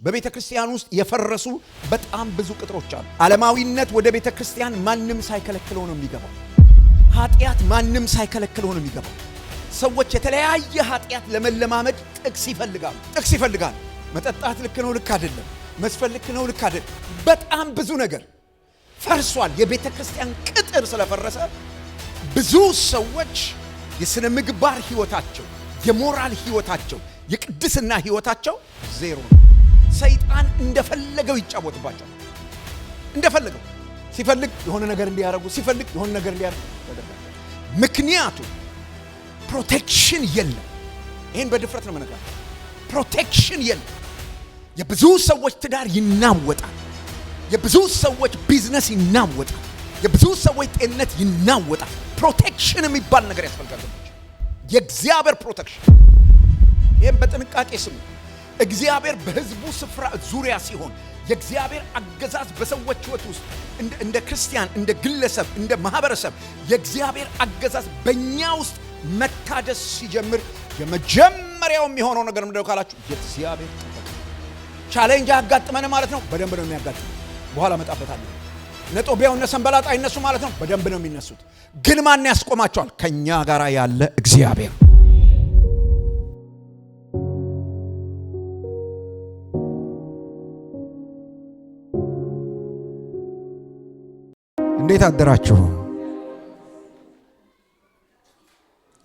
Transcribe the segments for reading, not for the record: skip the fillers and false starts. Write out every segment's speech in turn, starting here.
በቤተ ክርስቲያን ውስጥ የፈረሱ በጣም ብዙ ቅጥሮች አሉ። ዓለማዊነት ወደ ቤተ ክርስቲያን ማንም ሳይከለክለው ነው የሚገባው። ኃጢአት ማንም ሳይከለክለው ነው የሚገባው። ሰዎች የተለያየ ኃጢአት ለመለማመድ ጥቅስ ይፈልጋሉ። መጠጣት ልክ ነው፣ ልክ አይደለም። መስፈል ልክ ነው፣ ልክ አይደለም። በጣም ብዙ ነገር ፈርሷል። የቤተ ክርስቲያን ቅጥር ስለፈረሰ ብዙ ሰዎች የሥነ ምግባር ሕይወታቸው፣ የሞራል ሕይወታቸው፣ የቅድስና ሕይወታቸው ዜሮ ነው። ሰይጣን እንደፈለገው ይጫወትባቸዋል። እንደፈለገው ሲፈልግ የሆነ ነገር እንዲያረጉ፣ ሲፈልግ የሆነ ነገር እንዲያረጉ ያደርጋል። ምክንያቱም ፕሮቴክሽን የለም። ይሄን በድፍረት ነው የምነግራችሁ። ፕሮቴክሽን የለም። የብዙ ሰዎች ትዳር ይናወጣል። የብዙ ሰዎች ቢዝነስ ይናወጣል። የብዙ ሰዎች ጤንነት ይናወጣል። ፕሮቴክሽን የሚባል ነገር ያስፈልጋል። የእግዚአብሔር ፕሮቴክሽን። ይሄን በጥንቃቄ ስሙ። እግዚአብሔር በሕዝቡ ስፍራ ዙሪያ ሲሆን የእግዚአብሔር አገዛዝ በሰዎች ሕይወት ውስጥ እንደ ክርስቲያን፣ እንደ ግለሰብ፣ እንደ ማህበረሰብ የእግዚአብሔር አገዛዝ በእኛ ውስጥ መታደስ ሲጀምር የመጀመሪያው የሚሆነው ነገር ምንድነው ካላችሁ የእግዚአብሔር ጥበቃ። ቻሌንጅ ያጋጥመን ማለት ነው። በደንብ ነው የሚያጋጥመን። በኋላ መጣበታለሁ። እነ ጦቢያው እነ ሰንበላጥ አይነሱ ማለት ነው። በደንብ ነው የሚነሱት። ግን ማን ያስቆማቸዋል? ከኛ ጋር ያለ እግዚአብሔር። እንዴት አደራችሁ?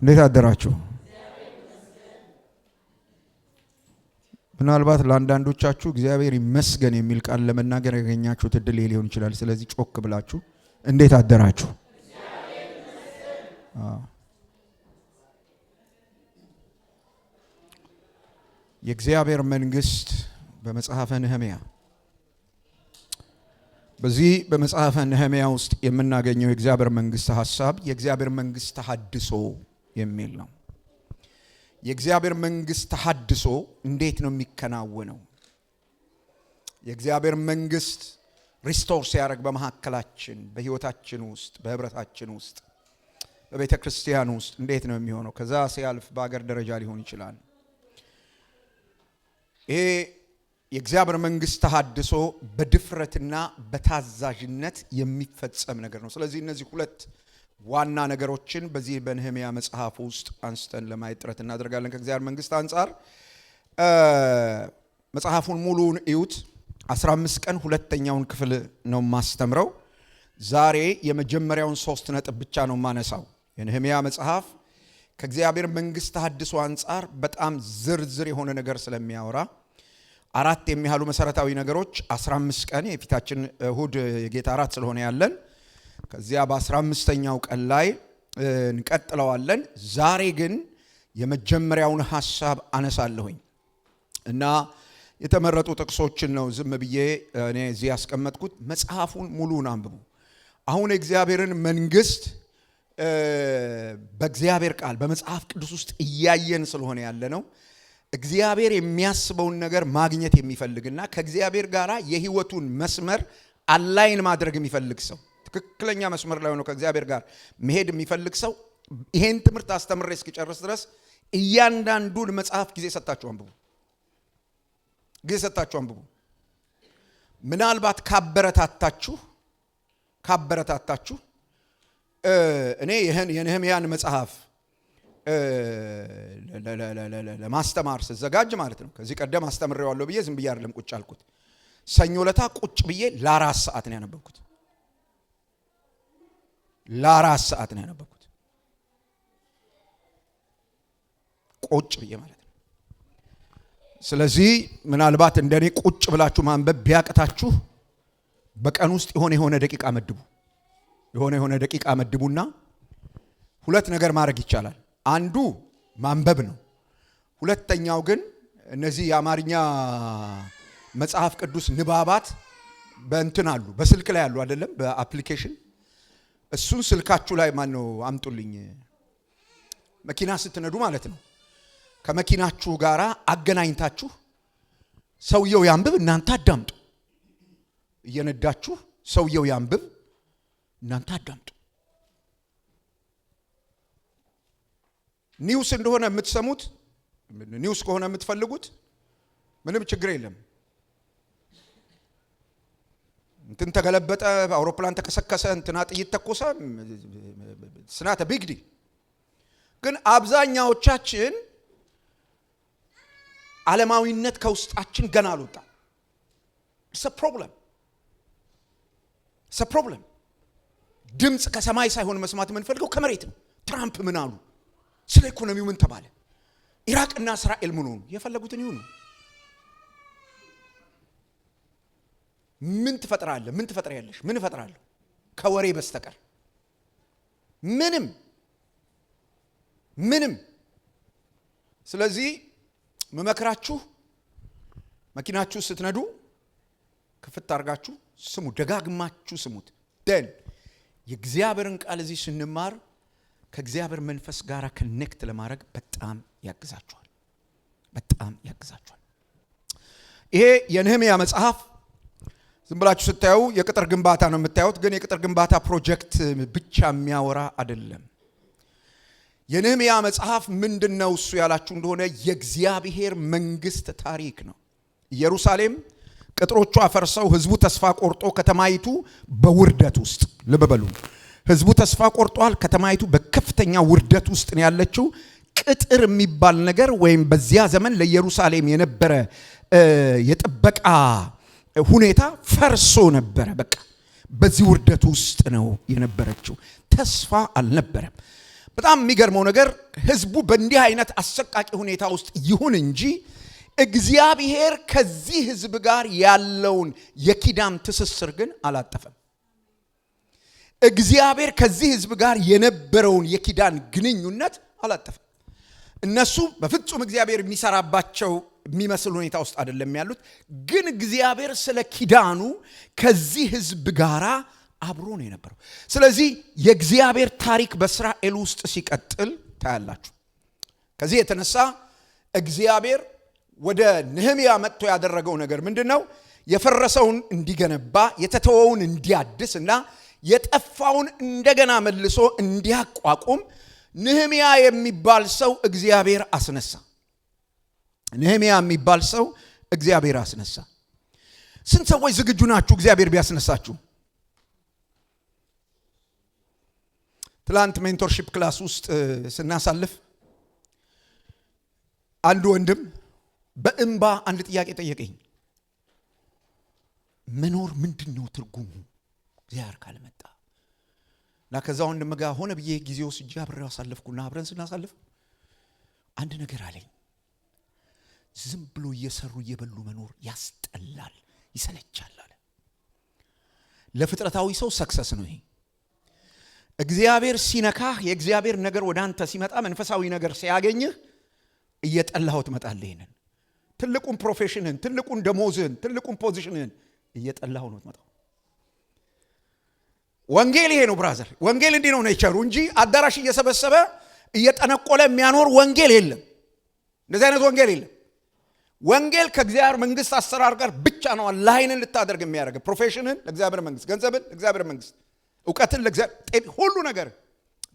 እንዴት አደራችሁ? ምናልባት ለአንዳንዶቻችሁ እግዚአብሔር ይመስገን የሚል ቃል ለመናገር ያገኛችሁት እድል ሊሆን ይችላል። ስለዚህ ጮክ ብላችሁ እንዴት አደራችሁ? የእግዚአብሔር መንግስት በመጽሐፈ ነህምያ፣ በዚህ በመጽሐፈ ነህምያ ውስጥ የምናገኘው የእግዚአብሔር መንግስት ሐሳብ የእግዚአብሔር መንግስት ተሐድሶ የሚል ነው። የእግዚአብሔር መንግስት ተሐድሶ እንዴት ነው የሚከናወነው? የእግዚአብሔር መንግስት ሪስቶር ሲያደርግ በመካከላችን፣ በህይወታችን ውስጥ፣ በህብረታችን ውስጥ፣ በቤተ ክርስቲያን ውስጥ እንዴት ነው የሚሆነው? ከዛ ሲያልፍ በአገር ደረጃ ሊሆን ይችላል። ይሄ የእግዚአብሔር መንግስት ተሐድሶ በድፍረትና በታዛዥነት የሚፈጸም ነገር ነው። ስለዚህ እነዚህ ሁለት ዋና ነገሮችን በዚህ በነህምያ መጽሐፍ ውስጥ አንስተን ለማየት ጥረት እናደርጋለን። ከእግዚአብሔር መንግስት አንጻር መጽሐፉን ሙሉውን እዩት። 15 ቀን ሁለተኛውን ክፍል ነው ማስተምረው። ዛሬ የመጀመሪያውን 3 ነጥብ ብቻ ነው ማነሳው። የነህምያ መጽሐፍ ከእግዚአብሔር መንግስት ተሐድሶ አንጻር በጣም ዝርዝር የሆነ ነገር ስለሚያወራ 4 የሚያሉ መሰረታዊ ነገሮች 15 ቀን የፊታችን እሁድ የጌታ እራት ስለሆነ ያለን ከዚያ በ15ኛው ቀን ላይ እንቀጥለዋለን። ዛሬ ግን የመጀመሪያውን ሐሳብ አነሳለሁኝ እና የተመረጡ ጥቅሶችን ነው ዝም ብዬ እኔ እዚህ ያስቀመጥኩት። መጽሐፉን ሙሉውን አንብቡ። አሁን የእግዚአብሔርን መንግስት በእግዚአብሔር ቃል በመጽሐፍ ቅዱስ ውስጥ እያየን ስለሆነ ያለ ነው። እግዚአብሔር የሚያስበውን ነገር ማግኘት የሚፈልግና ከእግዚአብሔር ጋር የህይወቱን መስመር አላይን ማድረግ የሚፈልግ ሰው፣ ትክክለኛ መስመር ላይ ሆኖ ከእግዚአብሔር ጋር መሄድ የሚፈልግ ሰው ይሄን ትምህርት አስተምሬ እስኪጨርስ ድረስ እያንዳንዱን መጽሐፍ ጊዜ ሰጣችሁ አንብቡ። ምናልባት ካበረታታችሁ እኔ የነህምያን መጽሐፍ ለማስተማር ስዘጋጅ ማለት ነው። ከዚህ ቀደም አስተምሬዋለሁ ብዬ ዝም ብዬ አይደለም ቁጭ አልኩት። ሰኞ ለታ ቁጭ ብዬ ለ4 ሰዓት ነው ያነበብኩት። ቁጭ ብዬ ማለት ነው። ስለዚህ ምናልባት እንደኔ ቁጭ ብላችሁ ማንበብ ቢያቅታችሁ በቀን ውስጥ የሆነ ደቂቃ መድቡና 2 ነገር ማድረግ ይቻላል። አንዱ ማንበብ ነው። ሁለተኛው ግን እነዚህ የአማርኛ መጽሐፍ ቅዱስ ንባባት በእንትን አሉ፣ በስልክ ላይ አሉ አይደለም፣ በአፕሊኬሽን እሱን ስልካችሁ ላይ አምጡልኝ። መኪና ስትነዱ ማለት ነው። ከመኪናችሁ ጋራ አገናኝታችሁ ሰውየው ያንብብ፣ እናንተ አዳምጡ። እየነዳችሁ ሰውየው ያንብብ፣ እናንተ አዳምጡ። ኒውስ እንደሆነ የምትሰሙት ኒውስ ከሆነ የምትፈልጉት ምንም ችግር የለም። እንትን ተገለበጠ፣ አውሮፕላን ተከሰከሰ፣ እንትና ጥይት ተኮሰ፣ ስናተ ቢግ ዲል። ግን አብዛኛዎቻችን ዓለማዊነት ከውስጣችን ገና አልወጣም። it's a problem ድምጽ ከሰማይ ሳይሆን መስማት የምንፈልገው ከመሬት ነው። ትራምፕ ምን አሉ? ስለ ኢኮኖሚው ምን ተባለ? ኢራቅና እስራኤል ምን ሆኑ? የፈለጉትን ይሁኑ። ምን ትፈጥራለህ? ምን ትፈጥሪያለሽ? ምን እፈጥራለሁ ከወሬ በስተቀር? ምንም። ስለዚህ መመክራችሁ መኪናችሁ ስትነዱ ክፍት አድርጋችሁ ስሙ፣ ደጋግማችሁ ስሙት። ደን የእግዚአብሔርን ቃል እዚህ ስንማር ከእግዚአብሔር መንፈስ ጋር ኮኔክት ለማድረግ በጣም ያግዛችኋል። ይሄ የነህምያ መጽሐፍ ዝም ብላችሁ ስታዩ የቅጥር ግንባታ ነው የምታዩት፣ ግን የቅጥር ግንባታ ፕሮጀክት ብቻ የሚያወራ አይደለም። የነህምያ መጽሐፍ ምንድነው እሱ ያላችሁ እንደሆነ የእግዚአብሔር መንግስት ታሪክ ነው። ኢየሩሳሌም ቅጥሮቿ ፈርሰው ህዝቡ ተስፋ ቆርጦ ከተማይቱ በውርደት ውስጥ ልብ በሉ። ህዝቡ ተስፋ ቆርጧል። ከተማይቱ በከፍተኛ ውርደት ውስጥ ነው ያለችው። ቅጥር የሚባል ነገር ወይም በዚያ ዘመን ለኢየሩሳሌም የነበረ የጥበቃ ሁኔታ ፈርሶ ነበረ። በቃ በዚህ ውርደት ውስጥ ነው የነበረችው። ተስፋ አልነበረም። በጣም የሚገርመው ነገር ህዝቡ በእንዲህ አይነት አሰቃቂ ሁኔታ ውስጥ ይሁን እንጂ እግዚአብሔር ከዚህ ህዝብ ጋር ያለውን የኪዳን ትስስር ግን አላጠፈም። እግዚአብሔር ከዚህ ህዝብ ጋር የነበረውን የኪዳን ግንኙነት አላጠፈም። እነሱ በፍጹም እግዚአብሔር የሚሰራባቸው የሚመስል ሁኔታ ውስጥ አይደለም ያሉት፣ ግን እግዚአብሔር ስለ ኪዳኑ ከዚህ ህዝብ ጋር አብሮ ነው የነበረው። ስለዚህ የእግዚአብሔር ታሪክ በእስራኤል ውስጥ ሲቀጥል ታያላችሁ። ከዚህ የተነሳ እግዚአብሔር ወደ ነህምያ መጥቶ ያደረገው ነገር ምንድነው? የፈረሰውን እንዲገነባ፣ የተተወውን እንዲያድስና የጠፋውን እንደገና መልሶ እንዲያቋቁም ነህምያ የሚባል ሰው እግዚአብሔር አስነሳ። ስንት ሰዎች ዝግጁ ናችሁ እግዚአብሔር ቢያስነሳችሁ? ትላንት ሜንቶርሺፕ ክላስ ውስጥ ስናሳልፍ አንድ ወንድም በእንባ አንድ ጥያቄ ጠየቀኝ። መኖር ምንድነው ትርጉሙ እግዚአብሔር ካልመጣ? ከዛ ወንድም ጋር ሆነ ብዬ ጊዜው ሲጂ አብረው አሳልፍኩና አብረን ስናሳልፍ አንድ ነገር አለኝ። ዝም ብሎ እየሰሩ እየበሉ መኖር ያስጠላል፣ ይሰለቻል አለ። ለፍጥረታዊ ሰው ሰክሰስ ነው ይሄ። እግዚአብሔር ሲነካህ፣ የእግዚአብሔር ነገር ወደ አንተ ሲመጣ፣ መንፈሳዊ ነገር ሲያገኝህ እየጠላኸው ትመጣለህ። ይሄንን ትልቁን ፕሮፌሽንን፣ ትልቁን ደሞዝን፣ ትልቁን ፖዚሽንን እየጠላኸው ነው ትመጣው። ወንጌል ይሄ ነው ብራዘር። ወንጌል እንዲህ ነው ኔቸሩ እንጂ አዳራሽ እየሰበሰበ እየጠነቆለ የሚያኖር ወንጌል የለም። እንደዚህ አይነት ወንጌል የለም። ወንጌል ከእግዚአብሔር መንግስት አሰራር ጋር ብቻ ነው አላይንን ልታደርግ የሚያደርግ። ፕሮፌሽንን ለእግዚአብሔር መንግስት፣ ገንዘብን ለእግዚአብሔር መንግስት፣ ዕውቀትን ለእግዚአብሔር፣ ሁሉ ነገር።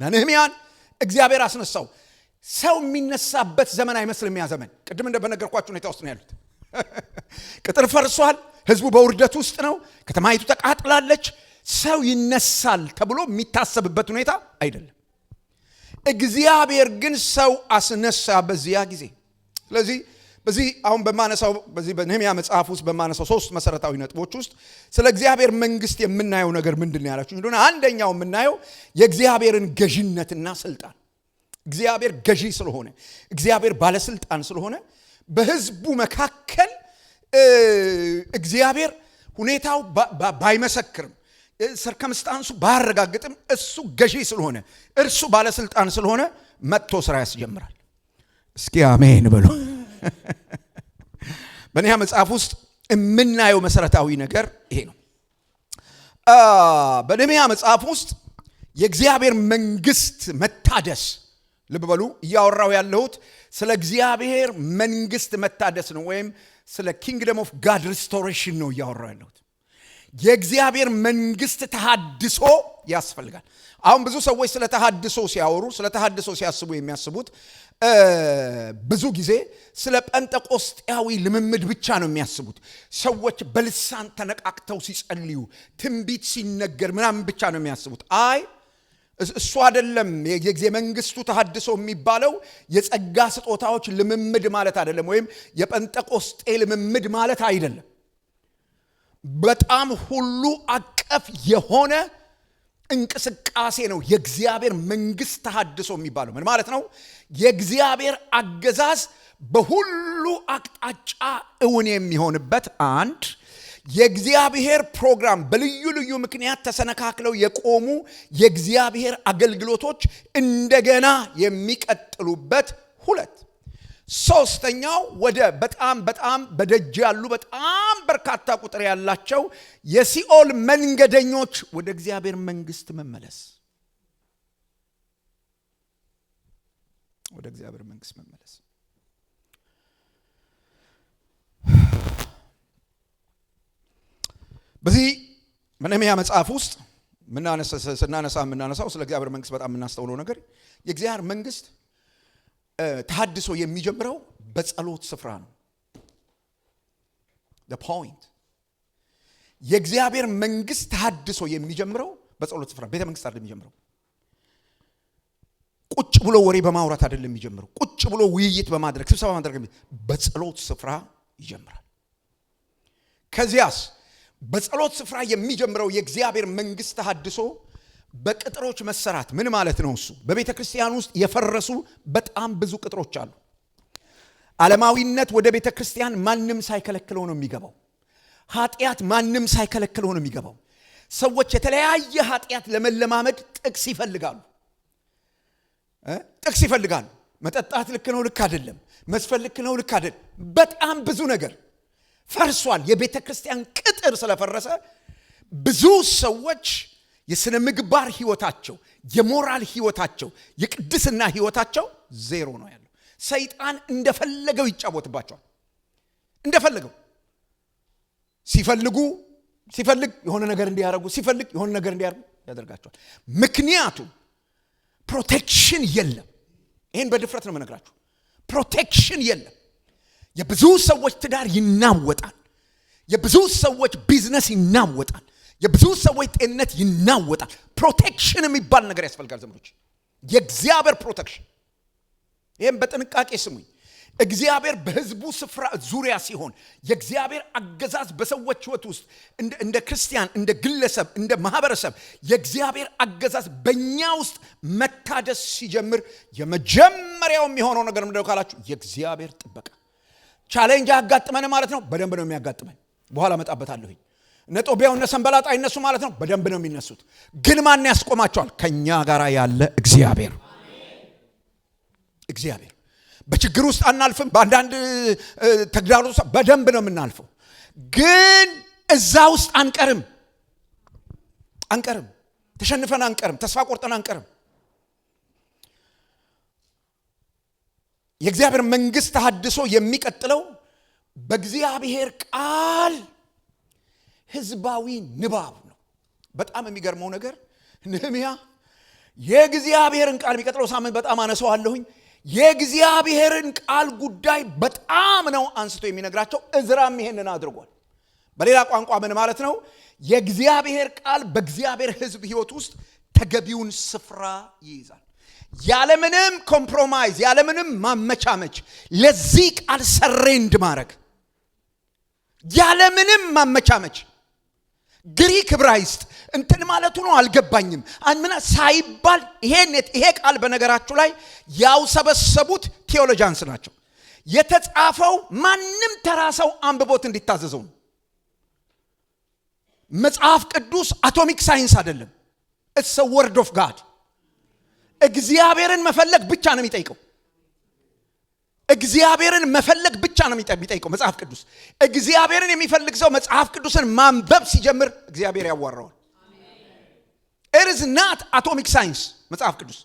ነህምያን እግዚአብሔር አስነሳው። ሰው የሚነሳበት ዘመን አይመስልም ያ ዘመን። ቅድም እንደበነገርኳችሁ ሁኔታ ውስጥ ነው ያሉት። ቅጥር ፈርሷል። ህዝቡ በውርደት ውስጥ ነው። ከተማይቱ ተቃጥላለች። ሰው ይነሳል ተብሎ የሚታሰብበት ሁኔታ አይደለም። እግዚአብሔር ግን ሰው አስነሳ በዚያ ጊዜ። ስለዚህ በዚህ አሁን በማነሳው በዚህ በነህምያ መጽሐፍ ውስጥ በማነሳው ሶስት መሰረታዊ ነጥቦች ውስጥ ስለ እግዚአብሔር መንግስት የምናየው ነገር ምንድነው ያላችሁ እንደሆነ አንደኛው የምናየው የእግዚአብሔርን ገዢነትና ስልጣን። እግዚአብሔር ገዢ ስለሆነ፣ እግዚአብሔር ባለስልጣን ስለሆነ በህዝቡ መካከል እግዚአብሔር ሁኔታው ባይመሰክርም ሰርከምስታንሱ ባያረጋግጥም እሱ ገዢ ስለሆነ፣ እርሱ ባለስልጣን ስለሆነ መጥቶ ስራ ያስጀምራል። እስኪ አሜን በሉ። በነህምያ መጽሐፍ ውስጥ የምናየው መሰረታዊ ነገር ይሄ ነው። በነህምያ መጽሐፍ ውስጥ የእግዚአብሔር መንግስት መታደስ፣ ልብ በሉ እያወራው ያለሁት ስለ እግዚአብሔር መንግስት መታደስ ነው፣ ወይም ስለ ኪንግደም ኦፍ ጋድ ሪስቶሬሽን ነው እያወራው ያለሁት። የእግዚአብሔር መንግስት ተሐድሶ ያስፈልጋል። አሁን ብዙ ሰዎች ስለ ተሐድሶ ሲያወሩ ስለ ተሐድሶ ሲያስቡ የሚያስቡት ብዙ ጊዜ ስለ ጴንጤቆስጤያዊ ልምምድ ብቻ ነው የሚያስቡት። ሰዎች በልሳን ተነቃቅተው ሲጸልዩ ትንቢት ሲነገር ምናምን ብቻ ነው የሚያስቡት። አይ እሱ አይደለም። የእግዚአብሔር መንግስቱ ተሐድሶ የሚባለው የጸጋ ስጦታዎች ልምምድ ማለት አይደለም፣ ወይም የጴንጤቆስጤ ልምምድ ማለት አይደለም። በጣም ሁሉ አቀፍ የሆነ እንቅስቃሴ ነው የእግዚአብሔር መንግስት ተሐድሶ የሚባለው። ምን ማለት ነው? የእግዚአብሔር አገዛዝ በሁሉ አቅጣጫ እውን የሚሆንበት አንድ የእግዚአብሔር ፕሮግራም በልዩ ልዩ ምክንያት ተሰነካክለው የቆሙ የእግዚአብሔር አገልግሎቶች እንደገና የሚቀጥሉበት ሁለት። ሶስተኛው ወደ በጣም በደጅ ያሉ በጣም በርካታ ቁጥር ያላቸው የሲኦል መንገደኞች ወደ እግዚአብሔር መንግስት መመለስ፣ ወደ እግዚአብሔር መንግስት መመለስ። በዚህ በነህምያ መጽሐፍ ውስጥ ስናነሳው ስለ እግዚአብሔር መንግስት በጣም የምናስተውለው ነገር የእግዚአብሔር መንግስት ተሐድሶ የሚጀምረው በጸሎት ስፍራ ነው። the point የእግዚአብሔር መንግስት ተሐድሶ የሚጀምረው በጸሎት ስፍራ። ቤተ መንግስት አይደለም የሚጀምረው። ቁጭ ብሎ ወሬ በማውራት አይደለም የሚጀምረው። ቁጭ ብሎ ውይይት በማድረግ ስብሰባ ማድረግ በጸሎት ስፍራ ይጀምራል። ከዚያስ በጸሎት ስፍራ የሚጀምረው የእግዚአብሔር መንግስት ተሐድሶ በቅጥሮች መሰራት። ምን ማለት ነው? እሱ በቤተ ክርስቲያን ውስጥ የፈረሱ በጣም ብዙ ቅጥሮች አሉ። ዓለማዊነት ወደ ቤተ ክርስቲያን ማንም ሳይከለክለው ነው የሚገባው። ኃጢአት ማንም ሳይከለክለው ነው የሚገባው። ሰዎች የተለያየ ኃጢአት ለመለማመድ ጥቅስ ይፈልጋሉ። መጠጣት ልክ ነው፣ ልክ አይደለም። መስፈል ልክ ነው፣ ልክ አይደለም። በጣም ብዙ ነገር ፈርሷል። የቤተ ክርስቲያን ቅጥር ስለፈረሰ ብዙ ሰዎች የሥነ ምግባር ህይወታቸው፣ የሞራል ህይወታቸው፣ የቅድስና ህይወታቸው ዜሮ ነው ያለው። ሰይጣን እንደፈለገው ይጫወትባቸዋል። እንደፈለገው ሲፈልግ የሆነ ነገር እንዲያደርጉ፣ ሲፈልግ የሆነ ነገር እንዲያደርጉ ያደርጋቸዋል። ምክንያቱም ፕሮቴክሽን የለም። ይህን በድፍረት ነው የምነግራችሁ። ፕሮቴክሽን የለም። የብዙ ሰዎች ትዳር ይናወጣል። የብዙ ሰዎች ቢዝነስ ይናወጣል። የብዙ ሰዎች ጤንነት ይናወጣል። ፕሮቴክሽን የሚባል ነገር ያስፈልጋል ዘመዶች፣ የእግዚአብሔር ፕሮቴክሽን። ይህም በጥንቃቄ ስሙኝ። እግዚአብሔር በህዝቡ ስፍራ ዙሪያ ሲሆን የእግዚአብሔር አገዛዝ በሰዎች ህይወት ውስጥ እንደ ክርስቲያን፣ እንደ ግለሰብ፣ እንደ ማህበረሰብ የእግዚአብሔር አገዛዝ በእኛ ውስጥ መታደስ ሲጀምር የመጀመሪያው የሚሆነው ነገር ምንድነው ካላችሁ፣ የእግዚአብሔር ጥበቃ። ቻሌንጅ ያጋጥመን ማለት ነው፣ በደንብ ነው የሚያጋጥመን። በኋላ መጣበታለሁ። እነ ጦቢያው እነ ሰንበላጥ አይነሱ ማለት ነው፣ በደንብ ነው የሚነሱት። ግን ማን ያስቆማቸዋል? ከኛ ጋር ያለ እግዚአብሔር። በችግር ውስጥ አናልፍም። በአንዳንድ ተግዳሮት ውስጥ በደንብ ነው የምናልፈው። ግን እዛ ውስጥ አንቀርም። ተሸንፈን አንቀርም። ተስፋ ቆርጠን አንቀርም። የእግዚአብሔር መንግስት ተሐድሶ የሚቀጥለው በእግዚአብሔር ቃል ህዝባዊ ንባብ ነው። በጣም የሚገርመው ነገር ነህምያ የእግዚአብሔርን ቃል የሚቀጥለው ሳምንት በጣም አነሳዋለሁኝ። የእግዚአብሔርን ቃል ጉዳይ በጣም ነው አንስቶ የሚነግራቸው። እዝራም ይሄንን አድርጓል። በሌላ ቋንቋ ምን ማለት ነው? የእግዚአብሔር ቃል በእግዚአብሔር ህዝብ ህይወት ውስጥ ተገቢውን ስፍራ ይይዛል። ያለምንም ኮምፕሮማይዝ፣ ያለምንም ማመቻመች ለዚህ ቃል ሰሬንድ ማድረግ፣ ያለምንም ማመቻመች። ግሪክ ዕብራይስጥ እንትን ማለቱ ነው አልገባኝም አንምና ሳይባል ይሄ ቃል በነገራችሁ ላይ ያው ሰበሰቡት ቴዎሎጂያንስ ናቸው። የተጻፈው ማንም ተራሰው አንብቦት እንዲታዘዘው ነው። መጽሐፍ ቅዱስ አቶሚክ ሳይንስ አይደለም። it's a word of God። እግዚአብሔርን መፈለግ ብቻ ነው የሚጠይቀው። እግዚአብሔርን መፈለግ ብቻ ነው የሚጠይቀው መጽሐፍ ቅዱስ። እግዚአብሔርን የሚፈልግ ሰው መጽሐፍ ቅዱስን ማንበብ ሲጀምር እግዚአብሔር ያዋራዋል። it is not atomic science መጽሐፍ ቅዱስ።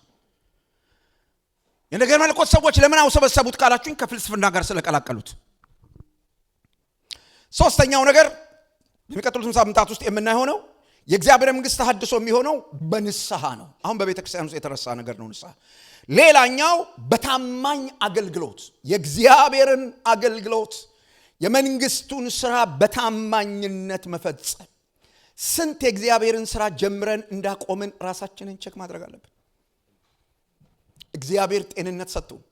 የነገር መለኮት ሰዎች ለምን አውሰበሰቡት ካላችሁኝ ከፍልስፍና ጋር ስለቀላቀሉት። ሶስተኛው ነገር የሚቀጥሉት ሳምንታት ውስጥ የምናየው ነው የእግዚአብሔር መንግስት ተሐድሶ የሚሆነው በንስሐ ነው። አሁን በቤተ ክርስቲያን ውስጥ የተረሳ ነገር ነው ንስሐ። ሌላኛው በታማኝ አገልግሎት የእግዚአብሔርን አገልግሎት የመንግስቱን ስራ በታማኝነት መፈጸም። ስንት የእግዚአብሔርን ስራ ጀምረን እንዳቆምን ራሳችንን ቼክ ማድረግ አለብን። እግዚአብሔር ጤንነት ሰጥቶን፣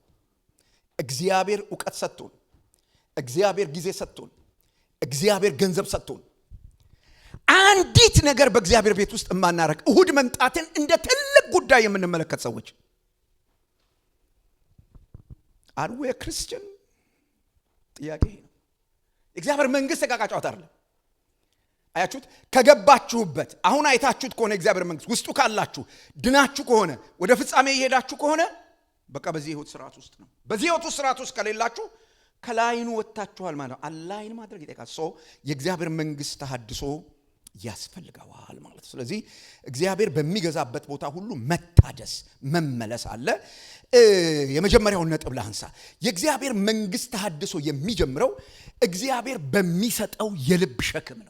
እግዚአብሔር ዕውቀት ሰጥቶን፣ እግዚአብሔር ጊዜ ሰጥቶን፣ እግዚአብሔር ገንዘብ ሰጥቶን አንዲት ነገር በእግዚአብሔር ቤት ውስጥ የማናረግ እሁድ መምጣትን እንደ ትልቅ ጉዳይ የምንመለከት ሰዎች are we a Christian? ጥያቄ ነው። እግዚአብሔር መንግስት ተቃቃጫውት አይደለም። አያችሁት? ከገባችሁበት አሁን አይታችሁት ከሆነ እግዚአብሔር መንግስት ውስጡ ካላችሁ ድናችሁ ከሆነ ወደ ፍጻሜ እየሄዳችሁ ከሆነ በቃ በዚህ ህይወት ስርዓት ውስጥ ነው። በዚህ ህይወት ስርዓት ውስጥ ከሌላችሁ ከላይኑ ወጣችኋል ማለት ነው። አላይን ማድረግ ይጠይቃል። የእግዚአብሔር መንግስት ተሐድሶ ያስፈልጋል ማለት። ስለዚህ እግዚአብሔር በሚገዛበት ቦታ ሁሉ መታደስ መመለስ አለ። የመጀመሪያው ነጥብ ላንሳ። የእግዚአብሔር መንግስት ተሐድሶ የሚጀምረው እግዚአብሔር በሚሰጠው የልብ ሸክም ነው።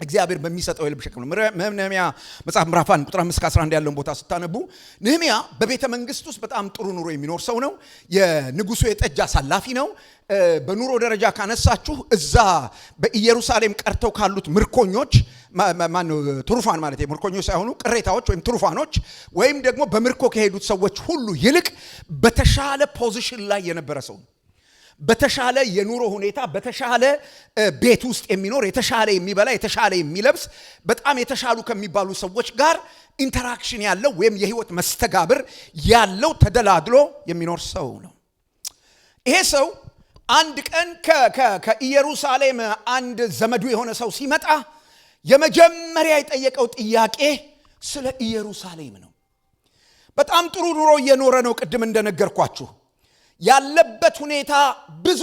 እግዚአብሔር በሚሰጠው የልብ ሸክም ነው። ነህምያ መጽሐፍ ምዕራፍ 1 ቁጥር 5-11 ያለውን ቦታ ስታነቡ ነህምያ በቤተ መንግስት ውስጥ በጣም ጥሩ ኑሮ የሚኖር ሰው ነው። የንጉሱ የጠጅ አሳላፊ ነው። በኑሮ ደረጃ ካነሳችሁ እዛ በኢየሩሳሌም ቀርተው ካሉት ምርኮኞች ትሩፋን ማለት ምርኮኞች ሳይሆኑ ቅሬታዎች ወይም ትሩፋኖች ወይም ደግሞ በምርኮ ከሄዱት ሰዎች ሁሉ ይልቅ በተሻለ ፖዚሽን ላይ የነበረ ሰው ነው። በተሻለ የኑሮ ሁኔታ በተሻለ ቤት ውስጥ የሚኖር የተሻለ የሚበላ የተሻለ የሚለብስ በጣም የተሻሉ ከሚባሉ ሰዎች ጋር ኢንተራክሽን ያለው ወይም የህይወት መስተጋብር ያለው ተደላድሎ የሚኖር ሰው ነው። ይሄ ሰው አንድ ቀን ከኢየሩሳሌም አንድ ዘመዱ የሆነ ሰው ሲመጣ የመጀመሪያ የጠየቀው ጥያቄ ስለ ኢየሩሳሌም ነው። በጣም ጥሩ ኑሮ እየኖረ ነው። ቅድም እንደነገርኳችሁ ያለበት ሁኔታ ብዙ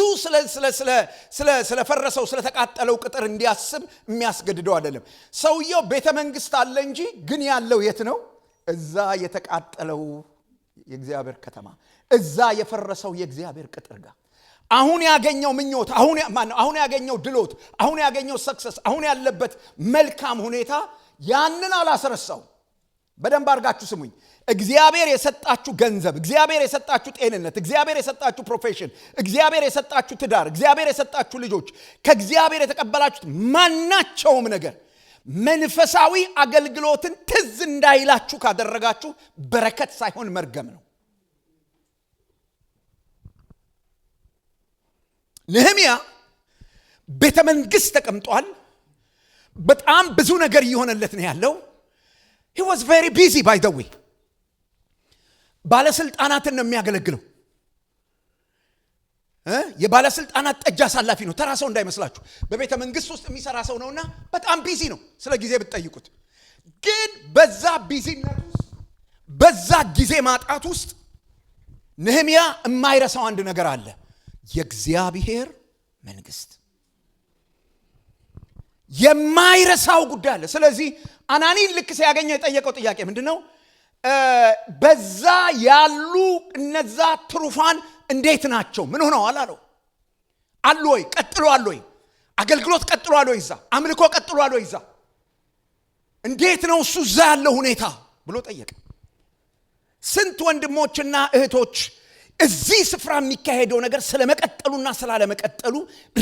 ስለፈረሰው ስለተቃጠለው ቅጥር እንዲያስብ የሚያስገድደው አይደለም። ሰውየው ቤተ መንግስት አለ እንጂ ግን ያለው የት ነው? እዛ የተቃጠለው የእግዚአብሔር ከተማ፣ እዛ የፈረሰው የእግዚአብሔር ቅጥር ጋር አሁን ያገኘው ምኞት፣ አሁን ያገኘው ድሎት፣ አሁን ያገኘው ሰክሰስ፣ አሁን ያለበት መልካም ሁኔታ ያንን አላስረሳው። በደንብ አድርጋችሁ ስሙኝ። እግዚአብሔር የሰጣችሁ ገንዘብ፣ እግዚአብሔር የሰጣችሁ ጤንነት፣ እግዚአብሔር የሰጣችሁ ፕሮፌሽን፣ እግዚአብሔር የሰጣችሁ ትዳር፣ እግዚአብሔር የሰጣችሁ ልጆች፣ ከእግዚአብሔር የተቀበላችሁት ማናቸውም ነገር መንፈሳዊ አገልግሎትን ትዝ እንዳይላችሁ ካደረጋችሁ በረከት ሳይሆን መርገም ነው። ነህምያ ቤተ መንግስት ተቀምጧል። በጣም ብዙ ነገር እየሆነለት ነው ያለው። he was very busy by the way። ባለስልጣናትን ነው የሚያገለግለው። የባለስልጣናት ጠጅ አሳላፊ ነው። ተራ ሰው እንዳይመስላችሁ። በቤተ መንግስት ውስጥ የሚሰራ ሰው ነውና በጣም ቢዚ ነው። ስለ ጊዜ ብትጠይቁት ግን በዛ ቢዚነት ውስጥ በዛ ጊዜ ማጣት ውስጥ ነህምያ የማይረሳው አንድ ነገር አለ። የእግዚአብሔር መንግስት የማይረሳው ጉዳይ አለ። ስለዚህ አናኒን ልክ ሲያገኘው የጠየቀው ጥያቄ ምንድነው? በዛ ያሉ እነዛ ትሩፋን እንዴት ናቸው? ምን ሆነዋል አለው። አሉ ወይ? ቀጥሏል ወይ? አገልግሎት ቀጥሏል ወይ? እዛ አምልኮ ቀጥሏል ወይ? እዛ እንዴት ነው እሱ እዛ ያለው ሁኔታ ብሎ ጠየቀ። ስንት ወንድሞችና እህቶች እዚህ ስፍራ የሚካሄደው ነገር ስለመቀጠሉና ስላለመቀጠሉ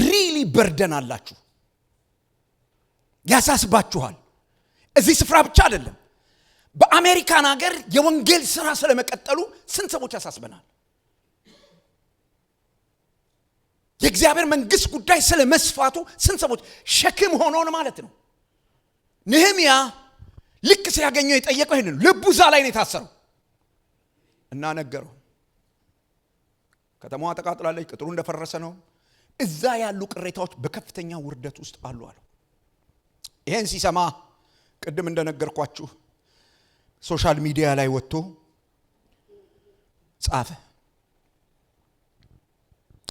ሪሊ በርደን አላችሁ፣ ያሳስባችኋል። እዚህ ስፍራ ብቻ አይደለም፣ በአሜሪካን ሀገር የወንጌል ስራ ስለመቀጠሉ ስንት ሰዎች ያሳስበናል። የእግዚአብሔር መንግስት ጉዳይ ስለመስፋቱ ስንት ሰዎች ሸክም ሆኖን ማለት ነው። ነህምያ ልክ ሲያገኘው የጠየቀው ይሄን ነው። ልቡ እዛ ላይ ነው የታሰረው እና ነገረው። ከተማዋ ተቃጥላለች፣ ቅጥሩ እንደፈረሰ ነው። እዛ ያሉ ቅሬታዎች በከፍተኛ ውርደት ውስጥ አሉ አለው። ይሄን ሲሰማ ቅድም እንደነገርኳችሁ ሶሻል ሚዲያ ላይ ወጥቶ ጻፈ።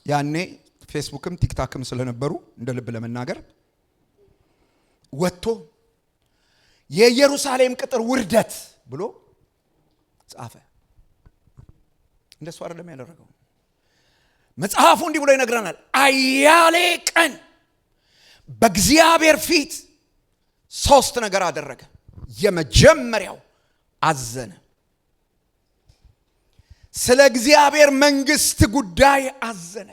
ያኔ ፌስቡክም ቲክታክም ስለነበሩ እንደ ልብ ለመናገር ወጥቶ የኢየሩሳሌም ቅጥር ውርደት ብሎ ጻፈ። እንደሱ አይደለም ያደረገው። መጽሐፉ እንዲህ ብሎ ይነግረናል። አያሌ ቀን በእግዚአብሔር ፊት ሶስት ነገር አደረገ። የመጀመሪያው አዘነ። ስለ እግዚአብሔር መንግስት ጉዳይ አዘነ።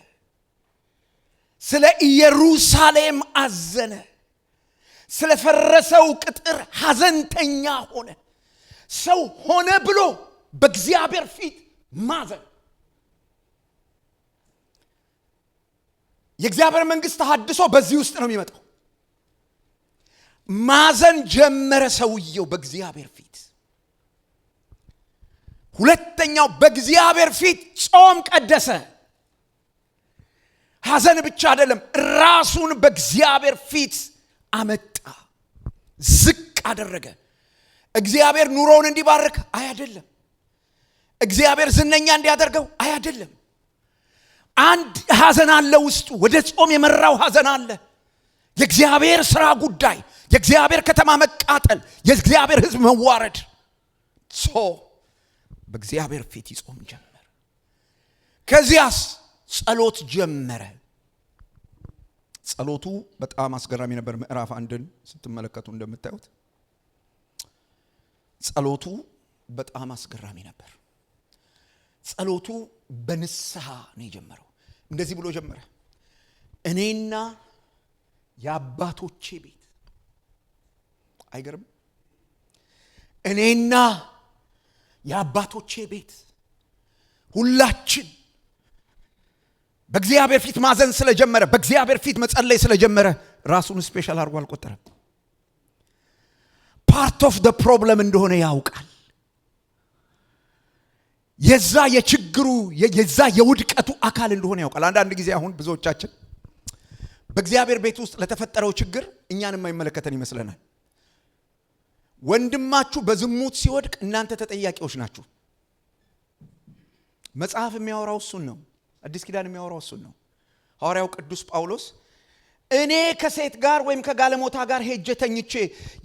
ስለ ኢየሩሳሌም አዘነ። ስለ ፈረሰው ቅጥር ሐዘንተኛ ሆነ። ሰው ሆነ ብሎ በእግዚአብሔር ፊት ማዘን። የእግዚአብሔር መንግስት ተሐድሶ በዚህ ውስጥ ነው የሚመጣው። ማዘን ጀመረ ሰውየው በእግዚአብሔር ፊት። ሁለተኛው በእግዚአብሔር ፊት ጾም ቀደሰ። ሐዘን ብቻ አይደለም፣ ራሱን በእግዚአብሔር ፊት አመጣ፣ ዝቅ አደረገ። እግዚአብሔር ኑሮውን እንዲባርክ አይደለም። እግዚአብሔር ዝነኛ እንዲያደርገው አይደለም። አንድ ሐዘን አለ ውስጡ፣ ወደ ጾም የመራው ሐዘን አለ። የእግዚአብሔር ሥራ ጉዳይ፣ የእግዚአብሔር ከተማ መቃጠል፣ የእግዚአብሔር ሕዝብ መዋረድ። በእግዚአብሔር ፊት ይጾም ጀመረ። ከዚያስ ጸሎት ጀመረ። ጸሎቱ በጣም አስገራሚ ነበር። ምዕራፍ 1ን ስትመለከቱ እንደምታዩት ጸሎቱ በጣም አስገራሚ ነበር። ጸሎቱ በንስሐ ነው የጀመረው። እንደዚህ ብሎ ጀመረ። እኔና የአባቶቼ ቤት። አይገርም? እኔና የአባቶቼ ቤት ሁላችን በእግዚአብሔር ፊት ማዘን ስለጀመረ፣ በእግዚአብሔር ፊት መጸለይ ስለጀመረ ራሱን ስፔሻል አድርጎ አልቆጠረም። ፓርት ኦፍ ዘ ፕሮብለም እንደሆነ ያውቃል። የዛ የችግሩ የዛ የውድቀቱ አካል እንደሆነ ያውቃል። አንዳንድ ጊዜ አሁን ብዙዎቻችን በእግዚአብሔር ቤት ውስጥ ለተፈጠረው ችግር እኛንም የማይመለከተን ይመስለናል። ወንድማችሁ በዝሙት ሲወድቅ እናንተ ተጠያቂዎች ናችሁ። መጽሐፍ የሚያወራው እሱን ነው። አዲስ ኪዳን የሚያወራው እሱን ነው። ሐዋርያው ቅዱስ ጳውሎስ እኔ ከሴት ጋር ወይም ከጋለሞታ ጋር ሄጄ ተኝቼ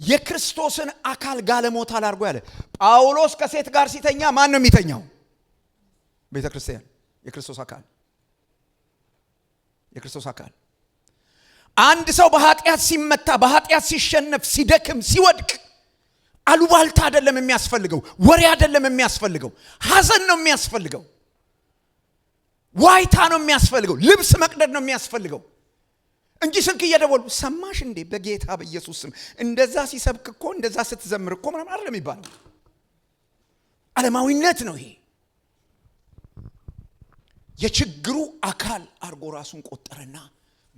የክርስቶስን አካል ጋለሞታ ላርጎ ያለ። ጳውሎስ ከሴት ጋር ሲተኛ ማን ነው የሚተኛው? ቤተ ክርስቲያን፣ የክርስቶስ አካል። የክርስቶስ አካል። አንድ ሰው በኃጢአት ሲመታ፣ በኃጢአት ሲሸነፍ፣ ሲደክም፣ ሲወድቅ አሉባልታ አይደለም የሚያስፈልገው፣ ወሬ አይደለም የሚያስፈልገው፣ ሐዘን ነው የሚያስፈልገው፣ ዋይታ ነው የሚያስፈልገው፣ ልብስ መቅደድ ነው የሚያስፈልገው እንጂ ስልክ እየደወሉ ሰማሽ እንዴ በጌታ በኢየሱስ ስም እንደዛ ሲሰብክ እኮ እንደዛ ስትዘምር እኮ ምናምን አይደለም የሚባለው። ዓለማዊነት ነው ይሄ። የችግሩ አካል አርጎ ራሱን ቆጠረና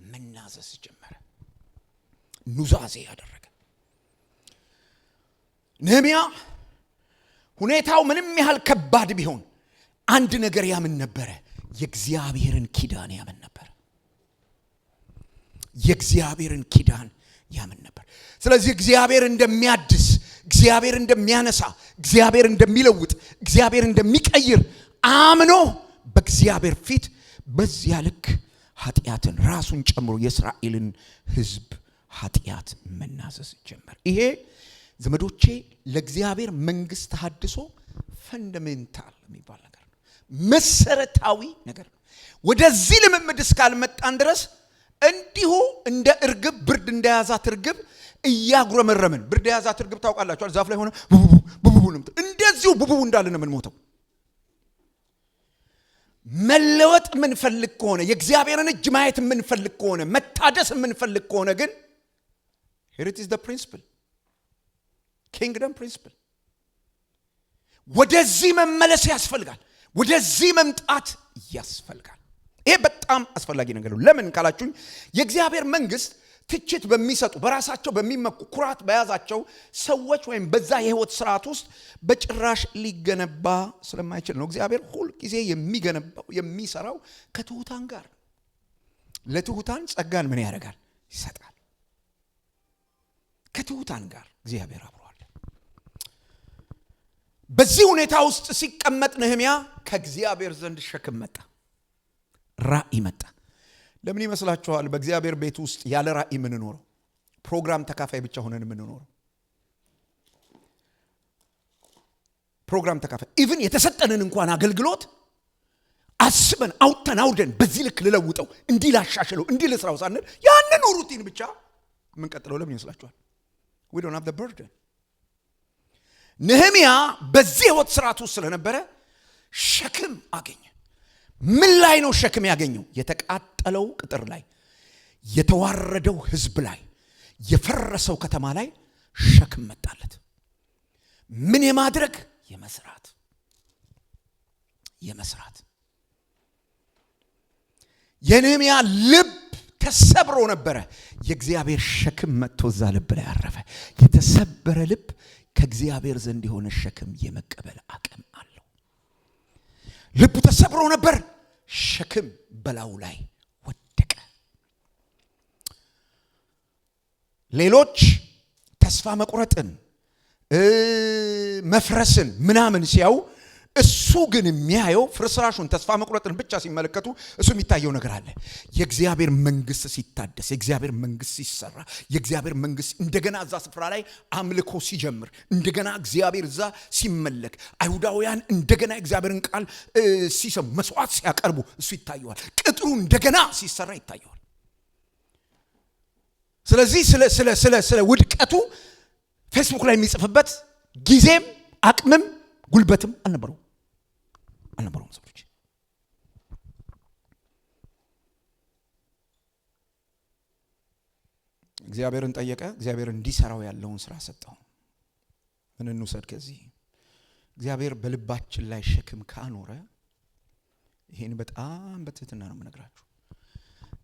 መናዘዝ ጀመረ። ኑዛዜ ያደረገ ነህምያ ሁኔታው ምንም ያህል ከባድ ቢሆን አንድ ነገር ያምን ነበረ። የእግዚአብሔርን ኪዳን ያምን ነበር። የእግዚአብሔርን ኪዳን ያምን ነበር። ስለዚህ እግዚአብሔር እንደሚያድስ፣ እግዚአብሔር እንደሚያነሳ፣ እግዚአብሔር እንደሚለውጥ፣ እግዚአብሔር እንደሚቀይር አምኖ በእግዚአብሔር ፊት በዚያ ልክ ኃጢአትን ራሱን ጨምሮ የእስራኤልን ሕዝብ ኃጢአት መናዘዝ ጀመር። ይሄ ዘመዶቼ ለእግዚአብሔር መንግስት ተሐድሶ ፈንዳሜንታል የሚባል ነገር ነው። መሰረታዊ ነገር ነው። ወደዚህ ልምምድ እስካልመጣን ድረስ እንዲሁ እንደ እርግብ፣ ብርድ እንደያዛት እርግብ እያጉረመረምን። ብርድ የያዛት እርግብ ታውቃላችሁ፣ ዛፍ ላይ ሆነ ቡቡቡ ነው። እንደዚሁ ቡቡቡ እንዳለን ምን ሞተው። መለወጥ የምንፈልግ ከሆነ፣ የእግዚአብሔርን እጅ ማየት የምንፈልግ ከሆነ፣ መታደስ የምንፈልግ ከሆነ ግን here it is the principle, kingdom principle። ወደዚህ መመለስ ያስፈልጋል። ወደዚህ መምጣት ያስፈልጋል። ይሄ በጣም አስፈላጊ ነገር ነው። ለምን ካላችሁኝ የእግዚአብሔር መንግስት ትችት በሚሰጡ፣ በራሳቸው በሚመኩ፣ ኩራት በያዛቸው ሰዎች ወይም በዛ የህይወት ስርዓት ውስጥ በጭራሽ ሊገነባ ስለማይችል ነው። እግዚአብሔር ሁል ጊዜ የሚገነባው የሚሰራው ከትሁታን ጋር። ለትሁታን ጸጋን ምን ያደርጋል? ይሰጣል። ከትሁታን ጋር እግዚአብሔር አብሯል። በዚህ ሁኔታ ውስጥ ሲቀመጥ ነህምያ ከእግዚአብሔር ዘንድ ሸክም መጣ፣ ራእይ መጣ። ለምን ይመስላችኋል በእግዚአብሔር ቤት ውስጥ ያለ ራእይ የምንኖረው? ፕሮግራም ተካፋይ ብቻ ሆነን የምንኖረው? ፕሮግራም ተካፋይ ኢቭን የተሰጠንን እንኳን አገልግሎት አስበን አውጥተን አውርደን በዚህ ልክ ልለውጠው፣ እንዲህ ላሻሽለው፣ እንዲህ ልስራው ሳንል ያንን ሩቲን ብቻ ምን ቀጥለው ለምን ይመስላችኋል? we don't have the burden። ነህምያ በዚህ ህይወት ስርዓት ውስጥ ስለነበረ ሸክም አገኘ። ምን ላይ ነው ሸክም ያገኘው? የተቃጠለው ቅጥር ላይ፣ የተዋረደው ህዝብ ላይ፣ የፈረሰው ከተማ ላይ ሸክም መጣለት። ምን የማድረግ? የመስራት የነህምያ ልብ ተሰብሮ ነበረ። የእግዚአብሔር ሸክም መጥቶ እዛ ልብ ላይ አረፈ። የተሰበረ ልብ ከእግዚአብሔር ዘንድ የሆነ ሸክም የመቀበል አቅም አለው። ልቡ ተሰብሮ ነበር። ሸክም በላዩ ላይ ወደቀ። ሌሎች ተስፋ መቁረጥን መፍረስን ምናምን ሲያዩ እሱ ግን የሚያየው ፍርስራሹን ተስፋ መቁረጥን ብቻ ሲመለከቱ እሱ የሚታየው ነገር አለ። የእግዚአብሔር መንግስት ሲታደስ፣ የእግዚአብሔር መንግስት ሲሰራ፣ የእግዚአብሔር መንግስት እንደገና እዛ ስፍራ ላይ አምልኮ ሲጀምር፣ እንደገና እግዚአብሔር እዛ ሲመለክ፣ አይሁዳውያን እንደገና እግዚአብሔርን ቃል ሲሰሙ፣ መስዋዕት ሲያቀርቡ እሱ ይታየዋል። ቅጥሩ እንደገና ሲሰራ ይታየዋል። ስለዚህ ስለ ውድቀቱ ፌስቡክ ላይ የሚጽፍበት ጊዜም አቅምም ጉልበትም አልነበረውም ሰዎች። እግዚአብሔርን ጠየቀ። እግዚአብሔር እንዲሰራው ያለውን ስራ ሰጠው። ምን እንውሰድ ከዚህ? እግዚአብሔር በልባችን ላይ ሸክም ካኖረ፣ ይሄን በጣም በትህትና ነው የምነግራችሁ።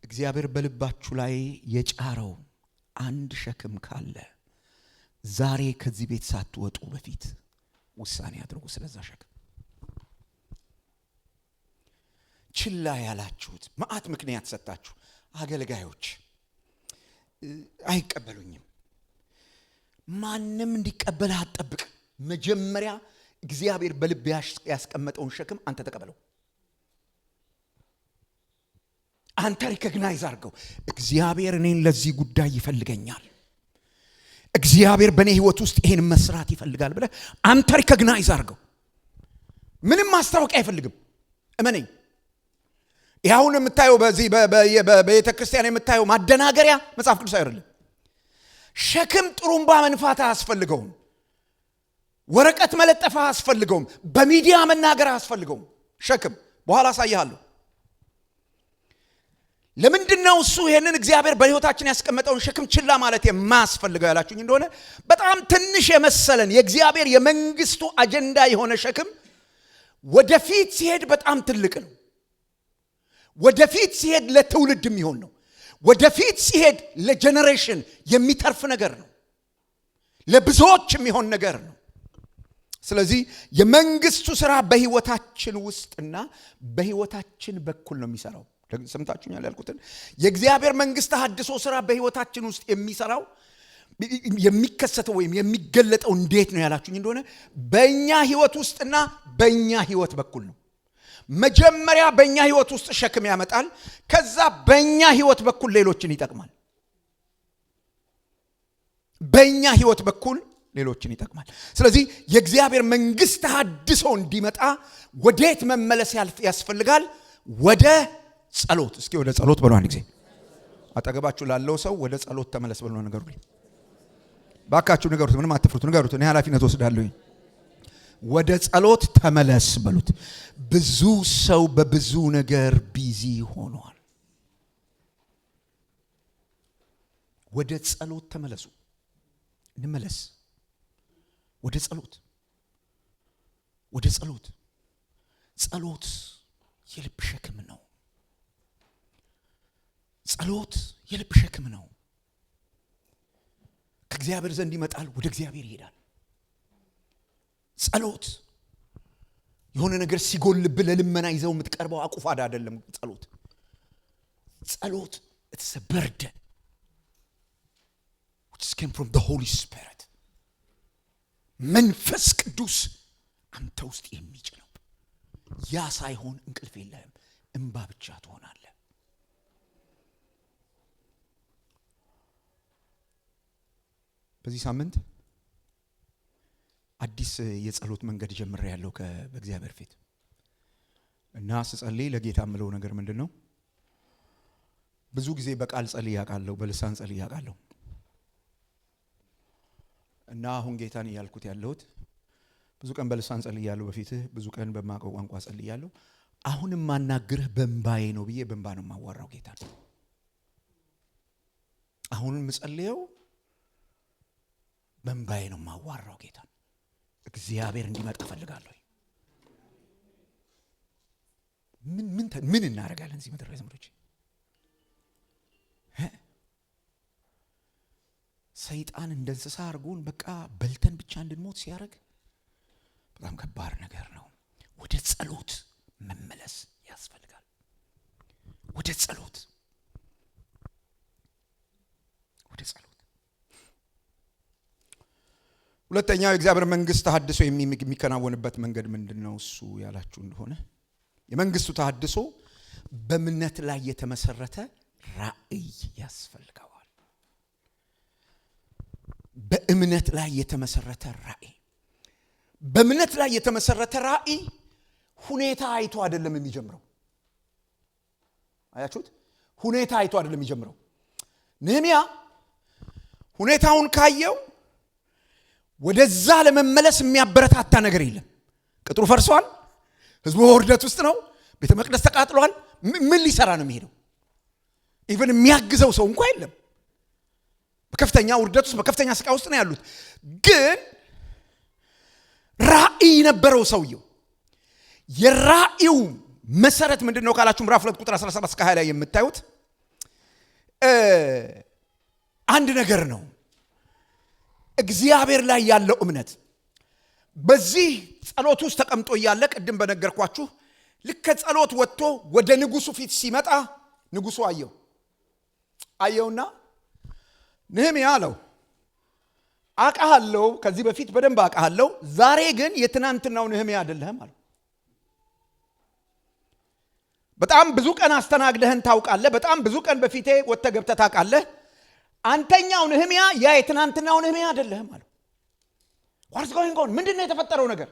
እግዚአብሔር በልባችሁ ላይ የጫረው አንድ ሸክም ካለ ዛሬ ከዚህ ቤት ሳትወጡ በፊት ውሳኔ አድርጉ ስለዛ ሸክም። ችላ ያላችሁት ማአት ምክንያት ሰጣችሁ። አገልጋዮች አይቀበሉኝም፣ ማንም እንዲቀበልህ አትጠብቅ። መጀመሪያ እግዚአብሔር በልብ ያስቀመጠውን ሸክም አንተ ተቀበለው። አንተ ሪኮግናይዝ አድርገው። እግዚአብሔር እኔን ለዚህ ጉዳይ ይፈልገኛል፣ እግዚአብሔር በእኔ ህይወት ውስጥ ይሄን መስራት ይፈልጋል ብለህ አንተ ሪኮግናይዝ አድርገው። ምንም ማስታወቂያ አይፈልግም። እመነኝ። ይሁን የምታየው በዚህ በቤተ ክርስቲያን የምታየው ማደናገሪያ መጽሐፍ ቅዱስ አይደለም። ሸክም ጥሩምባ መንፋት አያስፈልገውም። ወረቀት መለጠፍ አያስፈልገውም። በሚዲያ መናገር አያስፈልገውም። ሸክም በኋላ አሳይሃለሁ። ለምንድነው እሱ ይሄንን እግዚአብሔር በህይወታችን ያስቀመጠውን ሸክም ችላ ማለት የማያስፈልገው ያላችሁኝ እንደሆነ በጣም ትንሽ የመሰለን የእግዚአብሔር የመንግስቱ አጀንዳ የሆነ ሸክም ወደፊት ሲሄድ በጣም ትልቅ ነው። ወደፊት ሲሄድ ለትውልድ የሚሆን ነው። ወደፊት ሲሄድ ለጀነሬሽን የሚተርፍ ነገር ነው። ለብዙዎች የሚሆን ነገር ነው። ስለዚህ የመንግስቱ ስራ በህይወታችን ውስጥና በህይወታችን በኩል ነው የሚሰራው። ሰምታችሁኛል ያልኩትን የእግዚአብሔር መንግስት አድሶ ስራ በህይወታችን ውስጥ የሚሰራው የሚከሰተው ወይም የሚገለጠው እንዴት ነው ያላችሁኝ እንደሆነ በእኛ ህይወት ውስጥና በእኛ ህይወት በኩል ነው። መጀመሪያ በእኛ ህይወት ውስጥ ሸክም ያመጣል። ከዛ በእኛ ህይወት በኩል ሌሎችን ይጠቅማል። በእኛ ህይወት በኩል ሌሎችን ይጠቅማል። ስለዚህ የእግዚአብሔር መንግስት አድሶ እንዲመጣ ወዴት መመለስ ያስፈልጋል? ወደ ጸሎት። እስኪ ወደ ጸሎት በሉ አንድ ጊዜ። አጠገባችሁ ላለው ሰው ወደ ጸሎት ተመለስ በሉ ንገሩልኝ። ባካችሁ ንገሩት። ምንም አትፍሩት፣ ንገሩት። እኔ ኃላፊነት ወስዳለሁ። ወደ ጸሎት ተመለስ በሉት። ብዙ ሰው በብዙ ነገር ቢዚ ሆኗል። ወደ ጸሎት ተመለሱ። እንመለስ ወደ ጸሎት። ወደ ጸሎት። ጸሎት የልብ ሸክም ነው። ጸሎት የልብ ሸክም ነው። ከእግዚአብሔር ዘንድ ይመጣል፣ ወደ እግዚአብሔር ይሄዳል። ጸሎት የሆነ ነገር ሲጎልብ ለልመና ይዘው የምትቀርበው አቁፋዳ አይደለም። ጸሎት it's a burden which came from the Holy Spirit። መንፈስ ቅዱስ አንተ ውስጥ የሚጭነው ያ ሳይሆን እንቅልፍ የለህም፣ እንባ ብቻ ትሆናለህ። በዚህ ሳምንት አዲስ የጸሎት መንገድ ጀምሬ ያለው በእግዚአብሔር ፊት እና ስጸልይ ለጌታ ምለው ነገር ምንድነው? ብዙ ጊዜ በቃል ጸልይ ያቃለሁ፣ በልሳን ጸልይ ያቃለሁ። እና አሁን ጌታን እያልኩት ያለሁት ብዙ ቀን በልሳን ጸልያለሁ፣ በፊትህ ብዙ ቀን በማቀው ቋንቋ ጸልያለሁ። አሁንም ማናገርህ በእንባዬ ነው ብዬ በእንባ ነው ማዋራው ጌታ። አሁንም ጸልየው በእንባዬ ነው ማዋራው ጌታ። እግዚአብሔር እንዲመጣ ፈልጋለሁ። ምን እናደርጋለን እዚህ ምድር ላይ ዘመዶች? ሰይጣን እንደ እንስሳ አርጎን በቃ በልተን ብቻ እንድንሞት ሲያደርግ በጣም ከባድ ነገር ነው። ወደ ጸሎት መመለስ ያስፈልጋል። ወደ ጸሎት ሁለተኛው የእግዚአብሔር መንግስት ተሐድሶ የሚከናወንበት መንገድ ምንድነው? እሱ ያላችሁ እንደሆነ የመንግስቱ ተሐድሶ በእምነት ላይ የተመሰረተ ራእይ ያስፈልገዋል። በእምነት ላይ የተመሰረተ ራእይ። በእምነት ላይ የተመሰረተ ራእይ ሁኔታ አይቶ አይደለም የሚጀምረው። አያችሁት? ሁኔታ አይቶ አይደለም የሚጀምረው። ነህምያ ሁኔታውን ካየው ወደዛ ለመመለስ የሚያበረታታ ነገር የለም። ቅጥሩ ፈርሷል። ህዝቡ በውርደት ውስጥ ነው። ቤተ መቅደስ ተቃጥሏል። ምን ሊሰራ ነው የሚሄደው? ኢቭን የሚያግዘው ሰው እንኳን የለም። በከፍተኛ ውርደት ውስጥ በከፍተኛ ስቃይ ውስጥ ነው ያሉት። ግን ራእይ ነበረው ሰውየው። የራእዩ መሰረት ምንድነው ካላችሁ ምዕራፍ 2 ቁጥር 17 እስከ 20 ላይ የምታዩት አንድ ነገር ነው። እግዚአብሔር ላይ ያለው እምነት። በዚህ ጸሎት ውስጥ ተቀምጦ እያለ ቅድም በነገርኳችሁ ልክ ከጸሎት ወጥቶ ወደ ንጉሱ ፊት ሲመጣ ንጉሱ አየውና ነህምያ አለው፣ አውቃለሁ፣ ከዚህ በፊት በደንብ አውቃለሁ፣ ዛሬ ግን የትናንትናው ነህምያ አይደለህም አለው። በጣም ብዙ ቀን አስተናግደህን ታውቃለህ። በጣም ብዙ ቀን በፊቴ ወጥተህ ገብተህ ታውቃለህ። አንተኛው ነህምያ ያ የትናንትናው ነህምያ አይደለህም አለው። what's going on? ምንድነው የተፈጠረው ነገር?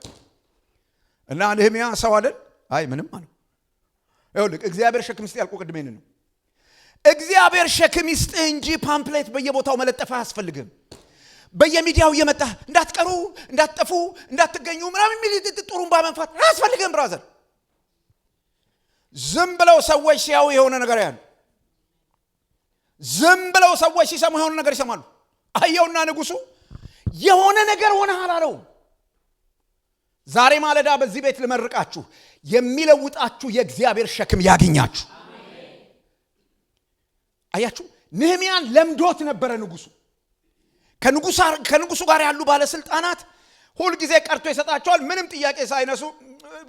እና ነህምያ ሰው አይደል? አይ ምንም አለው። ይኸውልህ እግዚአብሔር ሸክም ይስጥ ያልኩህ ቅድሜ ነው። እግዚአብሔር ሸክም ይስጥህ እንጂ ፓምፕሌት በየቦታው መለጠፍ አያስፈልግም። በየሚዲያው እየመጣህ እንዳትቀሩ፣ እንዳትጠፉ፣ እንዳትገኙ ምናምን የሚል ጥሩምባ መንፋት አያስፈልግም ብራዘር። ዝም ብለው ሰዎች ሲያዩ የሆነ ነገር ያሉ፣ ዝም ብለው ሰዎች ሲሰሙ የሆነ ነገር ይሰማሉ። አየውና ንጉሱ የሆነ ነገር ሆነሃል አለው። ዛሬ ማለዳ በዚህ ቤት ልመርቃችሁ፣ የሚለውጣችሁ የእግዚአብሔር ሸክም ያገኛችሁ። አያችሁ፣ ነህምያን ለምዶት ነበረ ንጉሱ። ከንጉሱ ጋር ያሉ ባለስልጣናት ሁል ጊዜ ቀርቶ ይሰጣቸዋል። ምንም ጥያቄ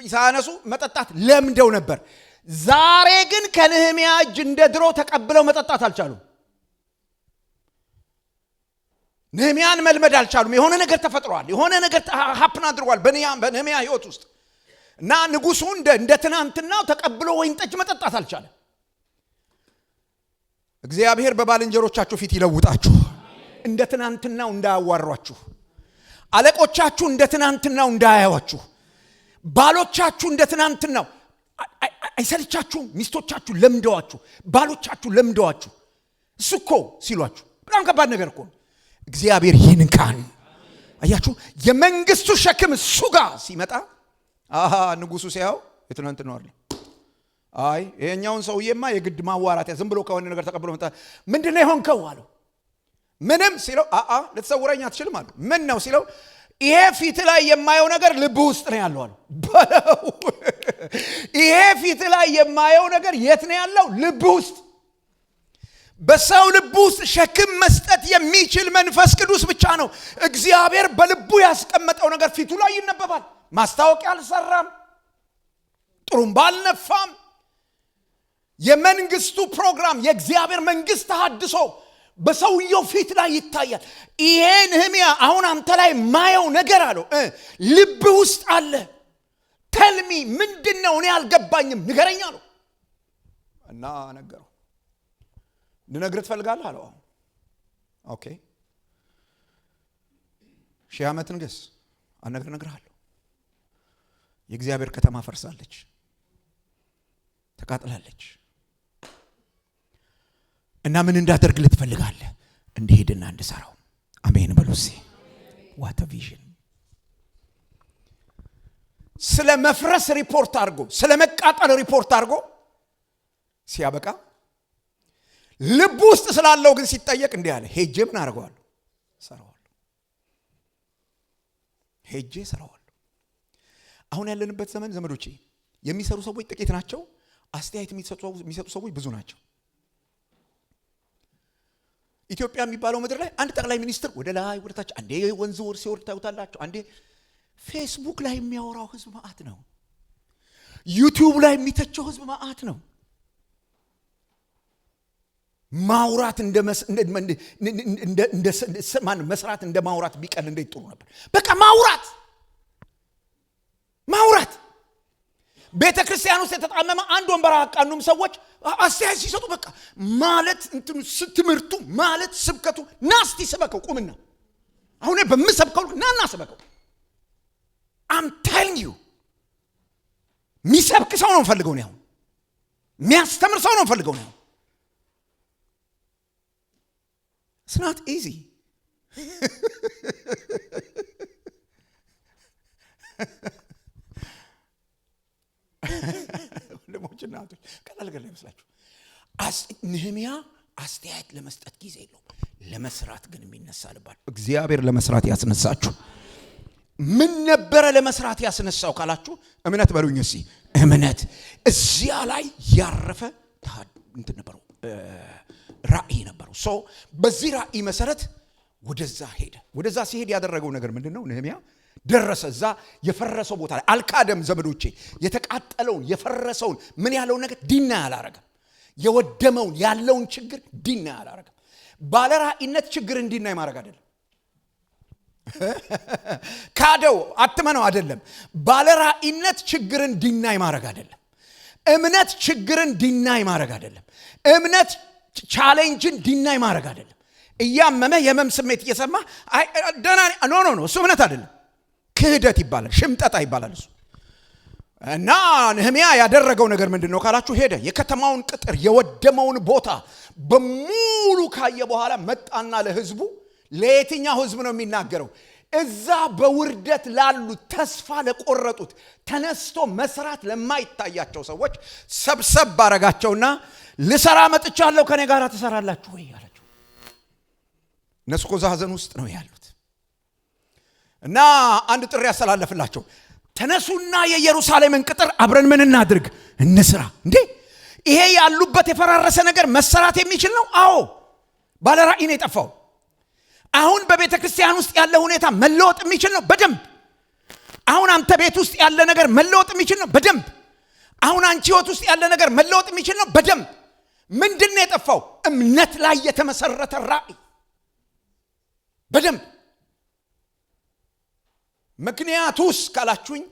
ሳያነሱ መጠጣት ለምደው ነበር። ዛሬ ግን ከነህምያ እጅ እንደ ድሮ ተቀብለው መጠጣት አልቻሉም። ነህምያን መልመድ አልቻሉም። የሆነ ነገር ተፈጥሯል። የሆነ ነገር ሀፕን አድርጓል በነህምያ ህይወት ውስጥ እና ንጉሱ እንደ ትናንትናው ተቀብሎ ወይን ጠጅ መጠጣት አልቻለም። እግዚአብሔር በባልንጀሮቻችሁ ፊት ይለውጣችሁ። እንደ ትናንትናው እንዳያዋሯችሁ፣ አለቆቻችሁ እንደ ትናንትናው እንዳያዩዋችሁ፣ ባሎቻችሁ እንደ ትናንትናው አይሰልቻችሁ፣ ሚስቶቻችሁ ለምደዋችሁ፣ ባሎቻችሁ ለምደዋችሁ እሱኮ ሲሏችሁ በጣም ከባድ ነገር እኮ ነው። እግዚአብሔር ይንካን። አያችሁ፣ የመንግስቱ ሸክም እሱ ጋር ሲመጣ ንጉሱ ሲያው የትናንትናው አይደል። አይ ይሄኛውን ሰውዬማ የግድ ማዋራት ዝም ብሎ ከሆነ ነገር ተቀብሎ መጣ። ምንድነው የሆንከው አለው። ምንም ሲለው ልትሰውረኝ አትችልም አለው። ምን ነው ሲለው ይሄ ፊት ላይ የማየው ነገር ልብ ውስጥ ነው ያለው አለው። ይሄ ፊት ላይ የማየው ነገር የት ነው ያለው? ልብ ውስጥ። በሰው ልብ ውስጥ ሸክም መስጠት የሚችል መንፈስ ቅዱስ ብቻ ነው። እግዚአብሔር በልቡ ያስቀመጠው ነገር ፊቱ ላይ ይነበባል። ማስታወቂያ አልሰራም፣ ጥሩምባ አልነፋም። የመንግስቱ ፕሮግራም የእግዚአብሔር መንግስት ተሐድሶ በሰውየው ፊት ላይ ይታያል። ይሄ ነህምያ አሁን አንተ ላይ ማየው ነገር አለው ልብ ውስጥ አለ። ተልሚ ምንድነው? እኔ አልገባኝም፣ ንገረኝ አለው። እና ነገረው። ልነግርህ ትፈልጋለህ አለው። ኦኬ 1000 ዓመት ንገስ፣ እነግርሃለሁ። የእግዚአብሔር ከተማ ፈርሳለች፣ ተቃጥላለች። እና ምን እንዳደርግልህ ትፈልጋለህ? እንዲሄድና እንድሰራው። አሜን በሉ እስኪ። ዋት ቪዥን! ስለ መፍረስ ሪፖርት አድርጎ ስለ መቃጠል ሪፖርት አድርጎ ሲያበቃ ልብ ውስጥ ስላለው ግን ሲጠየቅ እንዲህ አለ፣ ሄጄ ምን አደርገዋለሁ? ሰራዋለሁ። ሄጄ ሰራዋለሁ። አሁን ያለንበት ዘመን ዘመዶቼ የሚሰሩ ሰዎች ጥቂት ናቸው። አስተያየት የሚሰጡ ሰዎች ብዙ ናቸው። ኢትዮጵያ የሚባለው ምድር ላይ አንድ ጠቅላይ ሚኒስትር ወደ ላይ ወደ ታች፣ አንዴ ወንዝ ወር ሲወርድ ታዩታላችሁ፣ አንዴ ፌስቡክ ላይ የሚያወራው ህዝብ ማአት ነው። ዩቲዩብ ላይ የሚተቸው ህዝብ ማአት ነው። ማውራት መስራት እንደ ማውራት ቢቀል እንዴት ጥሩ ነበር። በቃ ማውራት ቤተ ክርስቲያን ውስጥ የተጣመመ አንድ ወንበር አቃኑም ሰዎች አስተያየት ሲሰጡ በቃ ማለት እንትኑ ትምህርቱ ማለት ስብከቱ ናስቲ ስበከው ቁምና አሁን በመሰብከው ናና ስበከው I'm telling you ሚሰብክ ሰው ነው ፈልገው ነው የሚያስተምር ሰው ነው ፈልገው ነው It's not easy ለሞችናቶች ቀላል ገለ ይመስላችሁ ነህምያ አስተያየት ለመስጠት ጊዜ የለውም ለመስራት ግን የሚነሳልባል እግዚአብሔር ለመስራት ያስነሳችሁ ምን ነበር ለመስራት ያስነሳው ካላችሁ እምነት በሉኝ እሺ እምነት እዚያ ላይ ያረፈ እንት ነበረው ራእይ ነበረው ሶ በዚህ ራእይ መሰረት ወደዛ ሲሄድ ያደረገው ነገር ምንድነው ነህምያ ደረሰ እዛ የፈረሰው ቦታ ላይ አልካደም ዘመዶቼ የተቃጠለውን የፈረሰውን ምን ያለው ነገር ዲና ያላረገም የወደመውን ያለውን ችግር ዲና ያላረገም ባለ ራእይነት ችግር እንዲና ይማረግ አይደለም ካደው አትመነው አይደለም ባለ ራእይነት ችግርን ዲና ይማረግ አይደለም እምነት ችግርን ዲና ይማረግ አይደለም እምነት ቻሌንጅን ዲና ይማረግ አይደለም እያመመ የመም ስሜት እየሰማ ደና ኖ እሱ እምነት አይደለም ክህደት ይባላል ሽምጠጣ ይባላል እሱ እና ነህምያ ያደረገው ነገር ምንድነው ካላችሁ ሄደ የከተማውን ቅጥር የወደመውን ቦታ በሙሉ ካየ በኋላ መጣና ለህዝቡ ለየትኛው ህዝብ ነው የሚናገረው እዛ በውርደት ላሉ ተስፋ ለቆረጡት ተነስቶ መስራት ለማይታያቸው ሰዎች ሰብሰብ ባረጋቸውና ልሰራ መጥቻለሁ ከኔ ጋር ተሰራላችሁ ወይ አላቸው እነሱ እኮ ዛዘን ውስጥ ነው ያሉት እና አንድ ጥሪ ያስተላለፍላቸው ተነሱና የኢየሩሳሌምን ቅጥር አብረን ምን እናድርግ እንስራ እንዴ ይሄ ያሉበት የፈራረሰ ነገር መሰራት የሚችል ነው አዎ ባለ ራእይ ነው የጠፋው አሁን በቤተ ክርስቲያን ውስጥ ያለ ሁኔታ መለወጥ የሚችል ነው በደንብ አሁን አንተ ቤት ውስጥ ያለ ነገር መለወጥ የሚችል ነው በደንብ አሁን አንቺ ህይወት ውስጥ ያለ ነገር መለወጥ የሚችል ነው በደንብ ምንድነው የጠፋው እምነት ላይ የተመሰረተ ራእይ በደንብ ምክንያቱስ ካላችሁኝ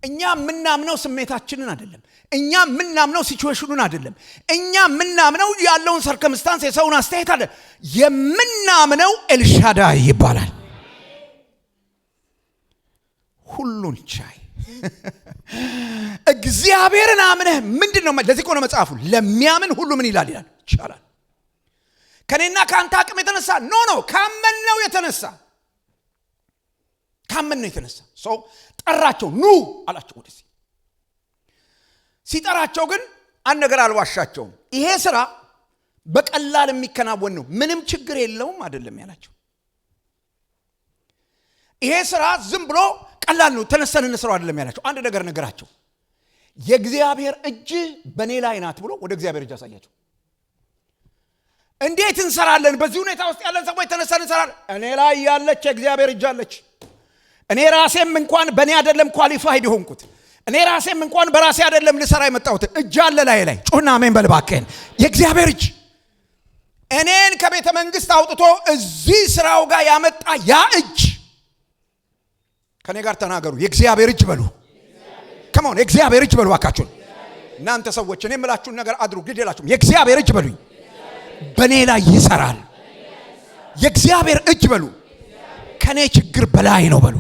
እኛ ምናምነው ስሜታችንን አይደለም እኛ ምናምነው ሲቹዌሽኑን አይደለም እኛ ምናምነው ያለውን ሰርከምስታንስ የሰውን አስተያየት አይደለም የምናምነው ኤልሻዳይ ይባላል ሁሉን ቻይ እግዚአብሔርን አምነህ ምንድነው ለዚህ ቆነ መጽሐፉ ለሚያምን ሁሉ ምን ይላል ይቻላል ከኔና ካንተ አቅም የተነሳ ኖ ካመነው የተነሳ ካመነው የተነሳ ሶ ጠራቸው ኑ አላቸው ወደዚህ ሲጠራቸው ግን አንድ ነገር አልዋሻቸውም ይሄ ስራ በቀላል የሚከናወን ነው ምንም ችግር የለውም አይደለም ያላቸው ይሄ ስራ ዝም ብሎ ቀላል ነው ተነስተን እንስራው አይደለም ያላቸው አንድ ነገር ነገራቸው የእግዚአብሔር እጅ በኔ ላይ ናት ብሎ ወደ እግዚአብሔር እጅ አሳያቸው እንዴት እንሰራለን በዚህ ሁኔታ ውስጥ ያለን ሰዎች ተነስተን እንሰራለን እኔ ላይ ያለች የእግዚአብሔር እጅ አለች እኔ ራሴም እንኳን በኔ አይደለም ኳሊፋይድ ሆንኩት እኔ ራሴም እንኳን በራሴ አይደለም ልሰራ የመጣሁት እጅ አለ ላይ ጮና አሜን በልባከን የእግዚአብሔር እጅ እኔን ከቤተ መንግስት አውጥቶ እዚህ ስራው ጋር ያመጣ ያ እጅ ከኔ ጋር ተናገሩ የእግዚአብሔር እጅ በሉ ከማን የእግዚአብሔር እጅ በሉ አካችሁ እናንተ ሰዎች እኔ የምላችሁን ነገር አድሩ ግድ የላችሁም የእግዚአብሔር እጅ በሉኝ በኔ ላይ ይሰራል የእግዚአብሔር እጅ በሉ ከኔ ችግር በላይ ነው በሉ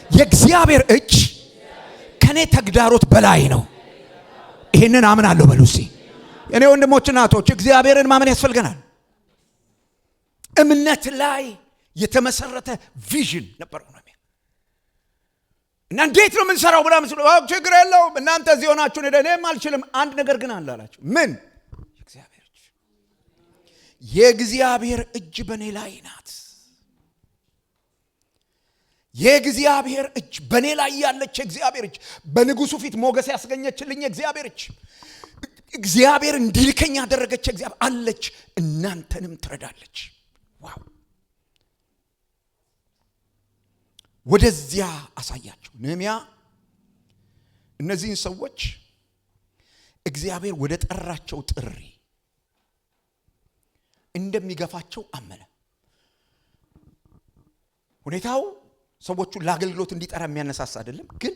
የእግዚአብሔር እጅ ከኔ ተግዳሮት በላይ ነው ይሄንን አምናለሁ በሉ እስቲ እኔ ወንድሞችና እህቶች እግዚአብሔርን ማመን ያስፈልገናል እምነት ላይ የተመሰረተ ቪዥን ነበረው ነው። እና እንዴት ነው የምንሰራው ብላ መስሎ ችግር የለውም እናንተ እዚህ ሆናችሁ እኔም አልችልም። አንድ ነገር ግን አለ አላቸው። ምን? የእግዚአብሔር እጅ በእኔ ላይ ናት። የእግዚአብሔር እጅ በእኔ ላይ ያለች የእግዚአብሔር እጅ፣ በንጉሱ ፊት ሞገስ ያስገኘችልኝ የእግዚአብሔር እጅ፣ እግዚአብሔር እንዲልከኝ ያደረገች እግዚአብሔር አለች፣ እናንተንም ትረዳለች። ዋው! ወደዚያ አሳያቸው። ነህምያ እነዚህን ሰዎች እግዚአብሔር ወደ ጠራቸው ጥሪ እንደሚገፋቸው አመነ። ሁኔታው ሰዎቹን ለአገልግሎት እንዲጠራ የሚያነሳሳ አይደለም፣ ግን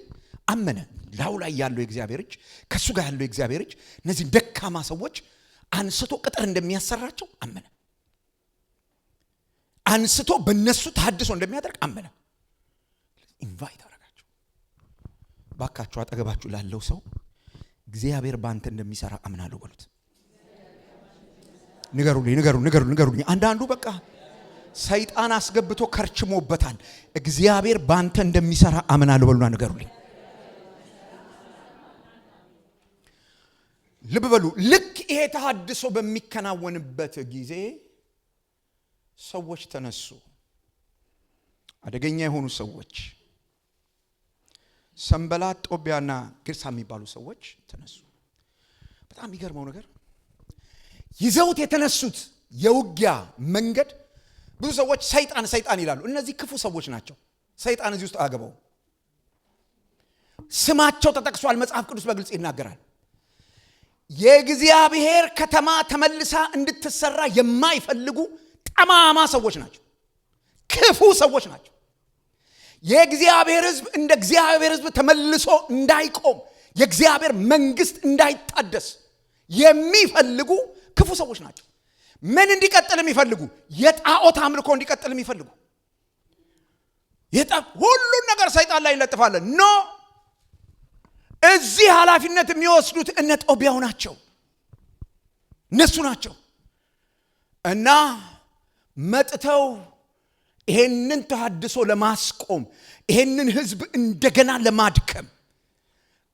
አመነ። ላው ላይ ያለው የእግዚአብሔር እጅ፣ ከሱ ጋር ያለው የእግዚአብሔር እጅ እነዚህ ደካማ ሰዎች አንስቶ ቅጥር እንደሚያሰራቸው አመነ። አንስቶ በእነሱ ተሐድሶ እንደሚያደርግ አመነ። ኢንቫይት አደረጋቸው። ባካችሁ አጠገባችሁ ላለው ሰው እግዚአብሔር ባንተ እንደሚሰራ አምናለሁ በሉት። ንገሩልኝ። አንዳንዱ በቃ ሰይጣን አስገብቶ ከርችሞበታል። እግዚአብሔር ባንተ እንደሚሰራ አምናለሁ በሉና ንገሩልኝ። ልብ በሉ። ልክ ይሄ ተሐድሶ በሚከናወንበት ጊዜ ሰዎች ተነሱ። አደገኛ የሆኑ ሰዎች፣ ሰንበላት፣ ጦቢያና ግርሳ የሚባሉ ሰዎች ተነሱ። በጣም የሚገርመው ነገር ይዘውት የተነሱት የውጊያ መንገድ ብዙ ሰዎች ሰይጣን ይላሉ። እነዚህ ክፉ ሰዎች ናቸው። ሰይጣን እዚህ ውስጥ አገባው። ስማቸው ተጠቅሷል። መጽሐፍ ቅዱስ በግልጽ ይናገራል። የእግዚአብሔር ከተማ ተመልሳ እንድትሰራ የማይፈልጉ ጠማማ ሰዎች ናቸው። ክፉ ሰዎች ናቸው። የእግዚአብሔር ሕዝብ እንደ እግዚአብሔር ሕዝብ ተመልሶ እንዳይቆም፣ የእግዚአብሔር መንግስት እንዳይታደስ የሚፈልጉ ክፉ ሰዎች ናቸው። ምን እንዲቀጥል የሚፈልጉ? የጣዖት አምልኮ እንዲቀጥል የሚፈልጉ። ሁሉን ነገር ሰይጣን ላይ እንለጥፋለን። ኖ፣ እዚህ ኃላፊነት የሚወስዱት እነ ጦቢያው ናቸው። እነሱ ናቸው። እና መጥተው ይሄንን ተሐድሶ ለማስቆም፣ ይሄንን ህዝብ እንደገና ለማድከም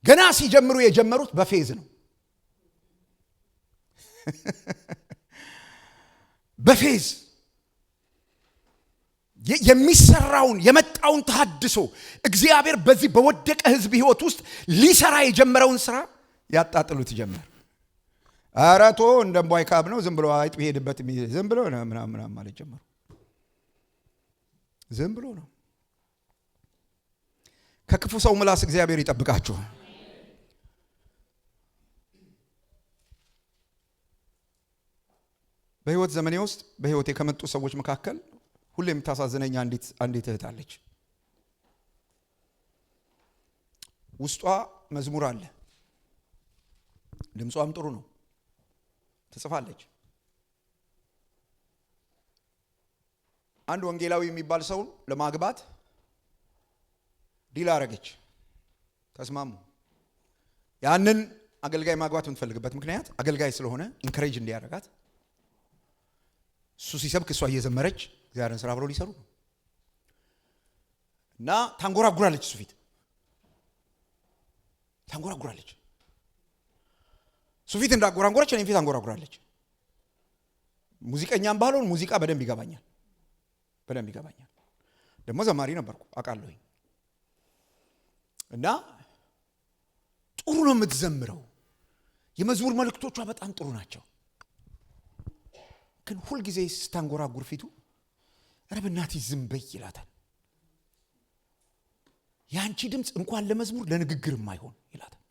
ገና ሲጀምሩ የጀመሩት በፌዝ ነው። በፌዝ የሚሰራውን የመጣውን ተሐድሶ እግዚአብሔር በዚህ በወደቀ ህዝብ ህይወት ውስጥ ሊሰራ የጀመረውን ስራ ያጣጥሉት ጀመር። አራቶ እንደምባይ ካብ ነው፣ ዝም ብሎ አይጥ ቢሄድበት ዝም ብሎ ነው ምናምን ማለት ጀመሩ። ዝም ብሎ ነው። ከክፉ ሰው ምላስ እግዚአብሔር ይጠብቃችሁ። በህይወት ዘመኔ ውስጥ በህይወቴ ከመጡ ሰዎች መካከል ሁሌ የምታሳዝነኝ አንዲት እህት አለች። ውስጧ መዝሙር አለ፣ ድምጿም ጥሩ ነው፣ ትጽፋለች። አንድ ወንጌላዊ የሚባል ሰው ለማግባት ዲል አረገች፣ ተስማሙ። ያንን አገልጋይ ማግባት የምትፈልግበት ምክንያት አገልጋይ ስለሆነ ኢንከሬጅ እንዲያደርጋት፣ እሱ ሲሰብክ እሷ እየዘመረች እግዚአብሔርን ስራ አብረው ሊሰሩ ነው። እና ታንጎራጉራለች፣ እሱ ፊት ታንጎራጉራለች። እሱ ፊት እንዳንጎራጉራለች፣ እኔም ፊት አንጎራጉራለች። ሙዚቀኛም ባልሆን ሙዚቃ በደንብ ይገባኛል። ደግሞ ዘማሪ ነበርኩ አውቃለሁ። እና ጥሩ ነው የምትዘምረው፣ የመዝሙር መልእክቶቿ በጣም ጥሩ ናቸው። ግን ሁል ጊዜ ስታንጎራጉር ፊቱ ረብናቲ ዝም በይ ይላታል። ያንቺ ድምጽ እንኳን ለመዝሙር ለንግግር የማይሆን ይላታል።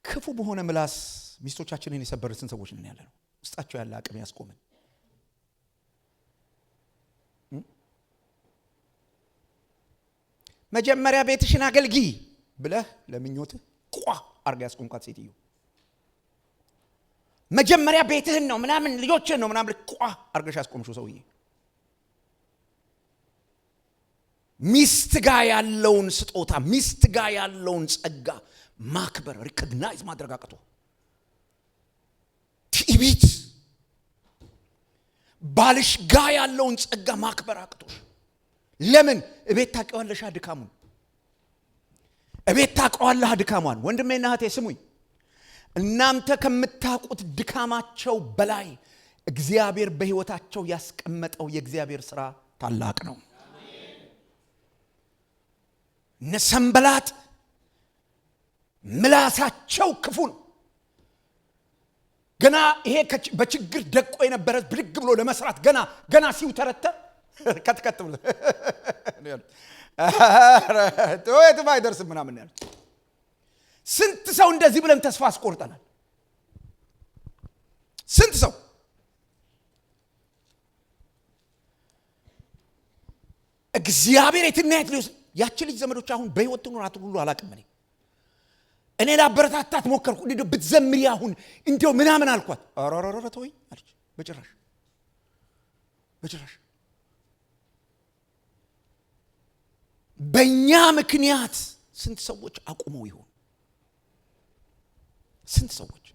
ክፉ በሆነ ምላስ ሚስቶቻችንን የሰበረትን ሰዎች ነን ያለነው። ውስጣቸው ያለ አቅም ያስቆመን። መጀመሪያ ቤትሽን አገልጊ ብለህ ለምኞትህ ቋ አርጋ ያስቆምካት ሴትዮ መጀመሪያ ቤትህን ነው ምናምን ልጆችህን ነው ምናምን ቋ አርገሽ ያስቆምሽው ሰውዬ ሚስት ጋር ያለውን ስጦታ፣ ሚስት ጋር ያለውን ጸጋ ማክበር ሪኮግናይዝ ማድረግ አቅቶ ትዕቢት ባልሽ ጋር ያለውን ጸጋ ማክበር አቅቶሽ ለምን እቤት ታውቂዋለሽ ድካሙን እቤት ታውቀዋለህ ድካሟን ወንድሜና እህቴ ስሙኝ እናንተ ከምታውቁት ድካማቸው በላይ እግዚአብሔር በህይወታቸው ያስቀመጠው የእግዚአብሔር ሥራ ታላቅ ነው ነሰንበላጥ ምላሳቸው ክፉ ነው ገና ይሄ በችግር ደቆ የነበረ ብድግ ብሎ ለመስራት ገና ሲውተረተር ከትከት ብሎ ተወት ባይደርስ ምናምን ያለው ስንት ሰው እንደዚህ ብለን ተስፋ አስቆርጠናል ስንት ሰው እግዚአብሔር የትናየት ነው ያቺ ልጅ ዘመዶች አሁን በህይወት ትኖራት ሁሉ አላቀም እኔ ላበረታታት ሞከርኩ እንዴ ብትዘምሪ አሁን እንዴው ምናምን አልኳት አራራራ ተወይ አለች በጭራሽ በእኛ ምክንያት ስንት ሰዎች አቁመው ይሆን ስንት ሰዎች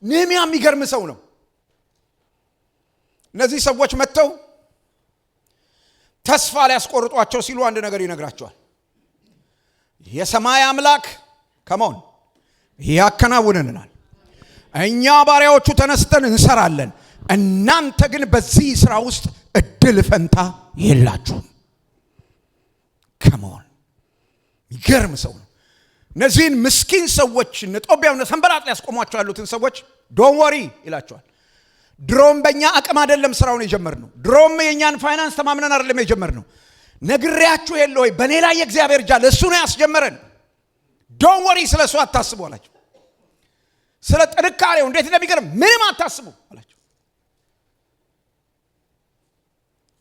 ነህምያ የሚገርም ሰው ነው እነዚህ ሰዎች መተው ተስፋ ሊያስቆርጧቸው ሲሉ አንድ ነገር ይነግራቸዋል የሰማይ አምላክ ከመሆን ያከናውንልናል እኛ ባሪያዎቹ ተነስተን እንሰራለን እናንተ ግን በዚህ ሥራ ውስጥ እድል ፈንታ የላችሁም ከመሆን ይገርም ሰው ነው እነዚህን ምስኪን ሰዎች ጦቢያውና ሰንበላጥ ያስቆሟቸው ያሉትን ሰዎች ዶንት ወሪ ይላቸዋል ድሮም በእኛ አቅም አይደለም ስራውን የጀመርነው ድሮም የኛን ፋይናንስ ተማምነን አይደለም የጀመርነው ነግሬያችሁ የለ ወይ በኔ ላይ የእግዚአብሔር እጅ አለ እሱ ነው ያስጀመረን ዶንት ወሪ ስለሱ አታስቡ አላቸው ስለ ጥንካሬው እንዴት እንደሚገርም ምንም አታስቡ አላቸው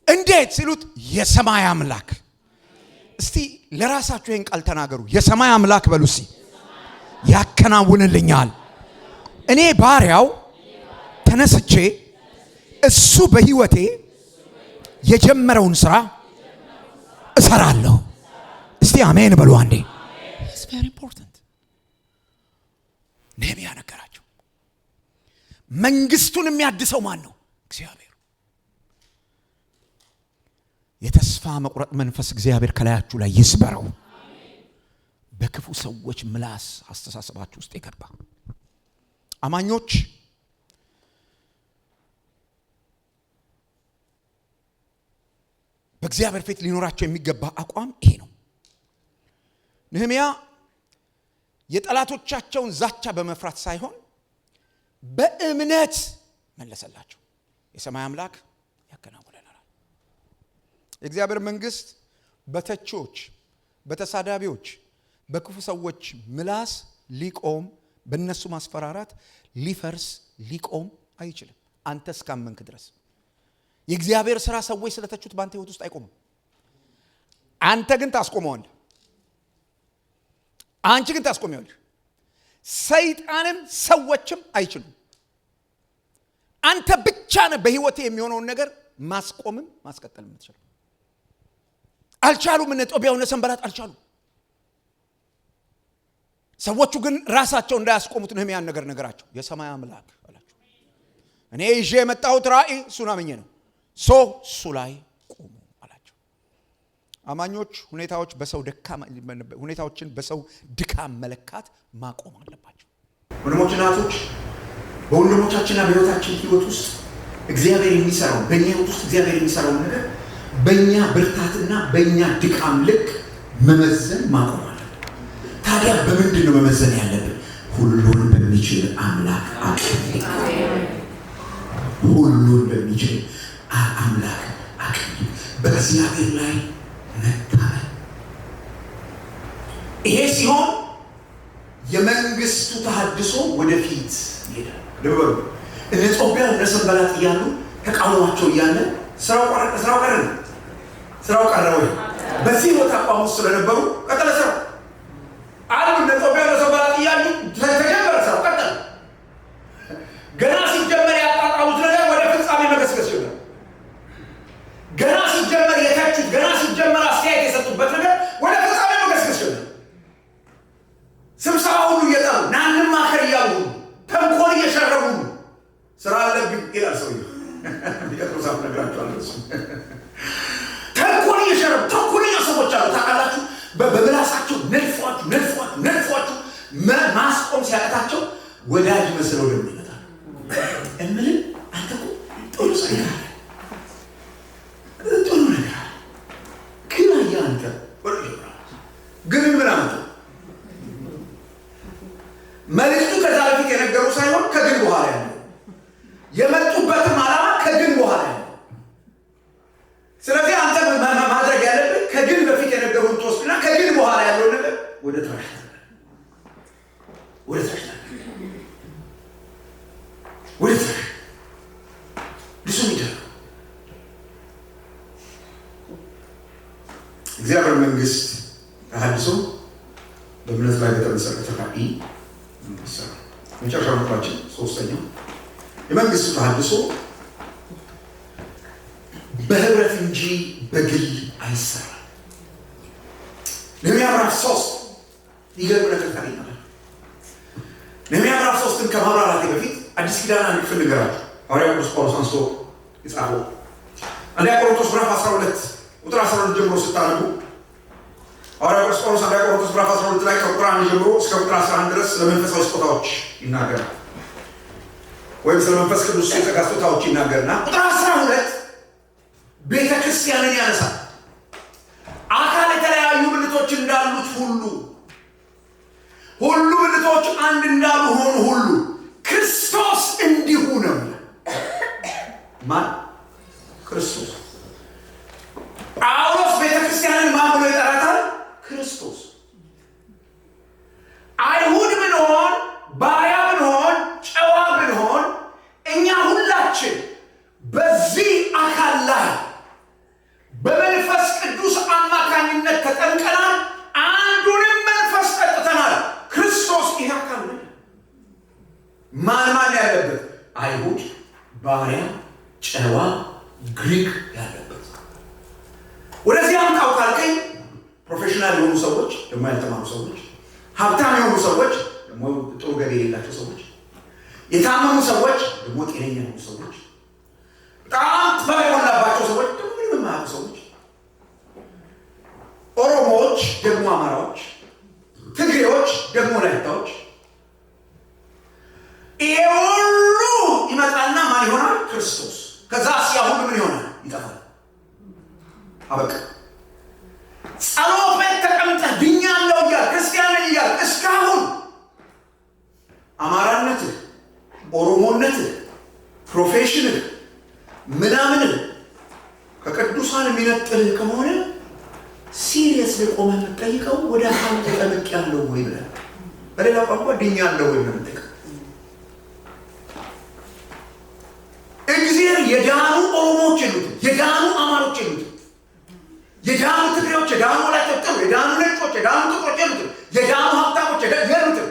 እንዴት ሲሉት የሰማይ አምላክ እስቲ ለራሳችሁ ይሄን ቃል ተናገሩ የሰማይ አምላክ በሉሲ ያከናውንልኛል እኔ ባሪያው ተነስቼ እሱ በህይወቴ የጀመረውን ሥራ እሰራለሁ እስቲ አሜን በሉ አንዴ it's very important ነህምያ ነገራቸው መንግስቱን የሚያድሰው ማን ነው እግዚአብሔር የተስፋ መቁረጥ መንፈስ እግዚአብሔር ከላያችሁ ላይ ይስበረው በክፉ ሰዎች ምላስ አስተሳሰባችሁ ውስጥ የገባ አማኞች በእግዚአብሔር ፊት ሊኖራቸው የሚገባ አቋም ይሄ ነው ነህምያ የጠላቶቻቸውን ዛቻ በመፍራት ሳይሆን በእምነት መለሰላቸው የሰማይ አምላክ ያከናውንልናል የእግዚአብሔር መንግስት በተቾች በተሳዳቢዎች በክፉ ሰዎች ምላስ ሊቆም በእነሱ ማስፈራራት ሊፈርስ ሊቆም አይችልም አንተ እስካመንክ ድረስ የእግዚአብሔር ሥራ ሰዎች ስለተቹት ባንተ ህይወት ውስጥ አይቆምም አንተ ግን ታስቆመዋለህ አንቺ ግን ታስቆሚያለሽ ሰይጣንም ሰዎችም አይችሉም አንተ ብቻ ነህ በህይወት የሚሆነውን ነገር ማስቆምም ማስቀጠልም የምትችለው አልቻሉም እነ ጦቢያውና ሰንበላጥ አልቻሉም ሰዎቹ ግን ራሳቸው እንዳያስቆሙት ነህምያን ነገራቸው የሰማይ አምላክ አላቸው እኔ ይዤ የመጣሁት ራእይ እሱን አምኜ ነው እሱ ላይ ቆሙ አላቸው አማኞች ሁኔታዎችን በሰው ድካም መለካት ማቆም አለባቸው ወንድሞችና እህቶች በወንድሞቻችንና በህይወታችን ህይወት ውስጥ እግዚአብሔር የሚሰራው በእኛ ህይወት ውስጥ እግዚአብሔር የሚሰራው ነገር በእኛ ብርታትና በእኛ ድካም ልክ መመዘን ማቆም አለብን ታዲያ በምንድን ነው መመዘን ያለብን ሁሉን በሚችል አምላክ አቅም ሁሉን በሚችል አምላክ አቅም በእግዚአብሔር ላይ መታመን ይሄ ሲሆን የመንግስቱ ተሐድሶ ወደፊት ይሄዳል ደበሩ እነ ጦቢያውና ሰንበላጥ እያሉ ተቃውሟቸው እያለ ስራው ቀረ ወይ በዚህ ቦታ አቋሙ ስለነበሩ ቀጠለ ስራው አሉ እነ ጦቢያውና ሰንበላጥ እያሉ ተጀመረ ስራው ቀጠለ ገና ሲጀመር ያጣጣሙት ነገር ወደ ፍጻሜ መገስገስ ይሆናል ገና ሲጀመር የተቹት ገና ሲጀመር አስተያየት የሰጡበት ነገር ወደ ፍጻሜ መገስገስ ይሆናል ስብሰባ ሁሉ እየጠሩ ናንም ማከር እያሉ ተንኮል እየሸረቡ ስራ አለብኝ ይላል ሰውዬው ዲያቆስ አፍነግራችኋለሁ። ተንኮለኛ ሰዎች አሉ ታውቃላችሁ። በምላሳቸው ነድፏችሁ ማስቆም ሲያቅታቸው ወዳጅ መስለው ደግሞ ይመጣሉ። እምልህ አንተ እኮ ጥሩ ሰው ነህ፣ ጥሩ ነገር ግን አንተ ግን ምን አመጣ? መልእክቱ ከዛ በፊት የነገሩ ሳይሆን ከግን በኋላ ያለው የመጡበትም ዓላማ ከግን በኋላ ያለው። ስለዚህ አንተ ማድረግ ያለብህ ከግን በፊት የነገሩን ትወስድና ከግን በኋላ ያለው ነገር ወደ ትራሽ ልሱ ይደረግ። እግዚአብሔር መንግስት ተሐድሶ በእምነት ላይ በተመሰረተ ራዕይ ይሰራል። መጨረሻው ነጥባችን ሶስተኛው የመንግስቱ ተሐድሶ በህብረት እንጂ በግል አይሰራም። ነህምያ ምዕራፍ 3 ይገርም ነገር ታገኛለህ። ነህምያ ምዕራፍ 3ን ከማብራራቴ በፊት አዲስ ኪዳን አንድ ክፍል ንገራችሁ። ሐዋርያው ቅዱስ ጳውሎስ አንስቶ የጻፈው አንደኛ ቆሮንቶስ ምዕራፍ 12 ቁጥር 12 ጀምሮ ስታነቡ ሐዋርያው ቅዱስ ጳውሎስ አንደኛ ቆሮንቶስ ምዕራፍ 12 ላይ ከቁጥር 1 ጀምሮ እስከ ቁጥር 11 ድረስ ስለ መንፈሳዊ ስጦታዎች ይናገራል። ወይም ስለ መንፈስ ቅዱስ የጸጋ ስጦታዎች ይናገርና ቁጥር 12 ቤተ ክርስቲያንን ያነሳል። አካል የተለያዩ ብልቶች እንዳሉት ሁሉ ብልቶች አንድ እንዳሉ ሆኑ ሁሉ ክርስቶስ እንዲሁ ነው። ማን? ክርስቶስ። ጳውሎስ ቤተ ክርስቲያንን ማን ብሎ ይጠራታል? ክርስቶስ። አይሁድ ብንሆን፣ ባሪያ ብንሆን፣ ጨዋ ብንሆን እኛ ሁላችን በዚህ አካል ላይ በመንፈስ ቅዱስ አማካኝነት ተጠምቀናል። አንዱንም መንፈስ ጠጥተናል። ክርስቶስ ይህ አካል ነው። ማን ያለበት? አይሁድ፣ ባሪያ፣ ጨዋ፣ ግሪክ ያለበት። ወደዚያም ካልከኝ ፕሮፌሽናል የሆኑ ሰዎች ደግሞ ያልተማሩ ሰዎች፣ ሀብታም የሆኑ ሰዎች ደግሞ ጥሩ ገቢ የሌላቸው ሰዎች፣ የታመሙ ሰዎች ደግሞ ጤነኛ የሆኑ ሰዎች፣ በጣም ጥበብ የሞላባቸው ሰዎች ደግሞ ምንም የማያውቁ ሰዎች፣ ኦሮሞዎች ደግሞ አማራዎች፣ ትግሬዎች ደግሞ ወላይታዎች፣ ይሄ ሁሉ ይመጣና ማን ይሆናል? ክርስቶስ። ከዛ ሲያ ሁሉ ምን ይሆናል? ይጠፋል። አበቃ። ጸሎት ቤት ተቀምጠህ ድኛለሁ እያልክ ክርስቲያን ነኝ እያልክ እስካሁን አማራነትህ፣ ኦሮሞነትህ፣ ፕሮፌሽንህ ምናምንህ ከቅዱሳን የሚነጥልህ ከሆነ ሲሪየስ ቆመህ የምትጠይቀው ወደ አካል ተጠምቄያለሁ ወይ ብለህ፣ በሌላ ቋንቋ ድኛለሁ ወይ ብለህ የምትጠይቀው። እግዚአብሔር የዳኑ ኦሮሞዎች የሉትም፣ የዳኑ አማሮች የሉትም፣ የዳኑ ትግሬዎች፣ የዳኑ ወላይቶች፣ የዳኑ ነጮች፣ የዳኑ ጥቁሮች የሉትም፣ የዳኑ ሀብታሞች የሉትም።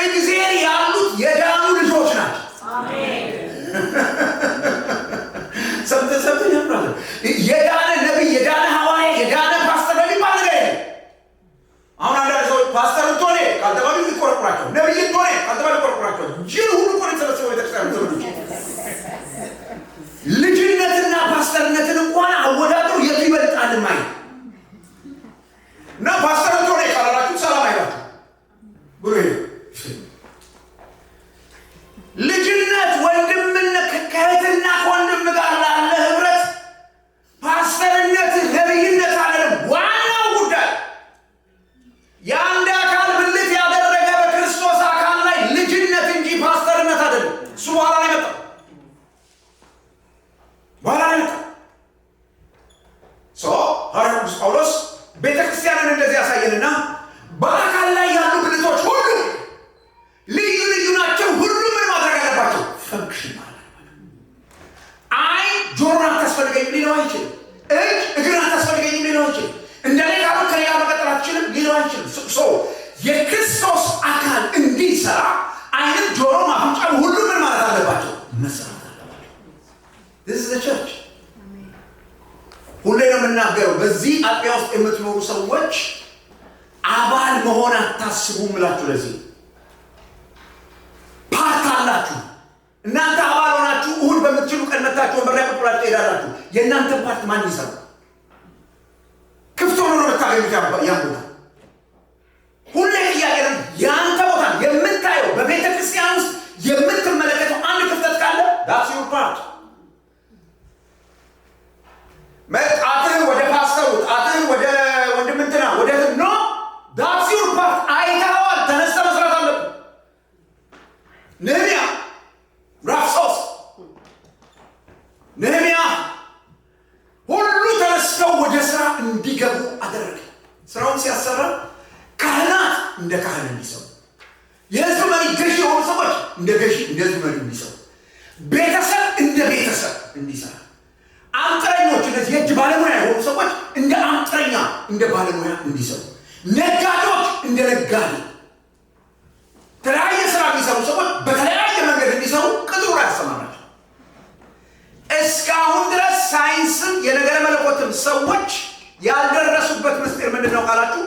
እግዚአብሔር ያሉት የዳኑ ልጆች ናቸው። አሜን። ሰምተህ ያምራል። የዳነ ነብይ፣ የዳነ ሐዋርያ፣ የዳነ ፓስተር የሚባል ነገር የለም። አሁን አንዳንድ ሰዎች ፓስተር እንቶኔ ካልተባሉ ይቆረቁራቸው፣ ነብይ እንቶኔ ካልተባሉ ይቆረቁራቸው። ጅል ሁሉ እኮ የተሰበሰበው ቤተክርስቲያን ዘመዶች ልጅነትና ፓስተርነትን እንኳን አወዳደሩ የቱ ይበልጣል ማለት እና ፓስተር እንቶኔ ካላላችሁ ሰላም አይላችሁ ብሎ ልጅነት ወንድምነት ከእህትና ከወንድም ጋር ላለ ህብረት ፓስተርነት ነብይነት አይደለም። ዋናው ጉዳይ የአንድ አካል ብልት ያደረገ በክርስቶስ አካል ላይ ልጅነት እንጂ ፓስተርነት አይደለም። እሱ በኋላ ላይ መጣ። ሐዋርያው ቅዱስ ጳውሎስ ቤተክርስቲያንን እንደዚህ ያሳየንና በአካል ላይ ያሉ ብልቶች ሁሉ ልዩ ልዩ ናቸው። ሁሉ ምን ማድረግ አለባቸው? ፈንክሽን ማለት አይን ጆሮን አታስፈልገኝም ሊለው አይችልም። እጅ እግርን አታስፈልገኝም ሊለው አይችልም። እንደኔ ካሉ ከሌላ መቀጠል አትችልም ሊለው አይችልም። የክርስቶስ አካል እንዲሰራ አይንም ጆሮም አፍንጫም ሁሉ ምን ማለት አለባቸው? መሰራት አለባቸው። this is the church። ሁሌ ነው የምናገረው፣ በዚህ አጥቢያ ውስጥ የምትኖሩ ሰዎች አባል መሆን አታስቡም እላችሁ። ለዚህ ፓርት አላችሁ እናንተ አባል ሆናችሁ መታችሁ ወንበር ላይ ቁጭ ብላችሁ ትሄዳላችሁ። የእናንተን ፓርት ማን ይሰራል? ክፍት ሆኖ ነው የምታገኙት ያን ቦታ። ሁሌ ጥያቄ ነው። የአንተ ቦታ የምታየው በቤተ ክርስቲያን ውስጥ የምትመለከተው አንድ ክፍተት ካለ that's your part። ጣትህን ወደ ፓስተሩ፣ ጣትህን ወደ ወንድም እንትና ወደ ኖ that's your part። አይተኸዋል። ተነስተህ መስራት አለብህ። ነህምያ ምዕራፍ 3 ነህምያ ሁሉ ተነስተው ወደ ስራ እንዲገቡ አደረገ። ስራውን ሲያሰራ ካህናት እንደ ካህን እንዲሰሩ፣ የህዝብ መሪ ገዢ የሆኑ ሰዎች እንደ ገዢ እንደ ህዝብ መሪ እንዲሰሩ፣ ቤተሰብ እንደ ቤተሰብ እንዲሰራ፣ አንጥረኞች እነዚህ የእጅ ባለሙያ የሆኑ ሰዎች እንደ አንጥረኛ እንደ ባለሙያ እንዲሰሩ፣ ነጋዴዎች እንደ ነጋዴ፣ ተለያየ ስራ የሚሰሩ ሰዎች በተለያየ መንገድ እንዲሰሩ ቅጥሩ ላይ ያሰማራቸው። እስካሁን ድረስ ሳይንስም የነገረ መለኮትም ሰዎች ያልደረሱበት ምስጢር ምንድን ነው ካላችሁ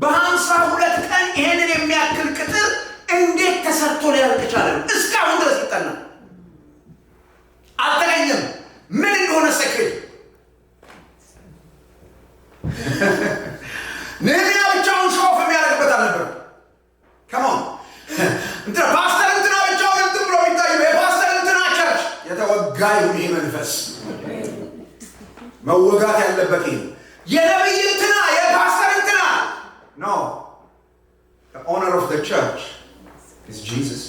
በ52 ቀን ይሄንን የሚያክል ቅጥር እንዴት ተሰርቶ ሊያልቅ ቻለ? እስካሁን ድረስ ይጠናል፣ አልተገኘም። ምን እንደሆነ ሰክል ነህምያ ብቻውን ሾፍ የሚያደርግበት አልነበረም። ከማን እንትና ፓስተር እንትና ብቻውን እንትን ብሎ የሚታዩ የፓስተር እንትና ቸርች የተወጋ ይሁን ይሄ መንፈስ መወጋት ያለበት ይሄ የነብይ እንትና የፓስተር እንትና no. The owner of the church is Jesus.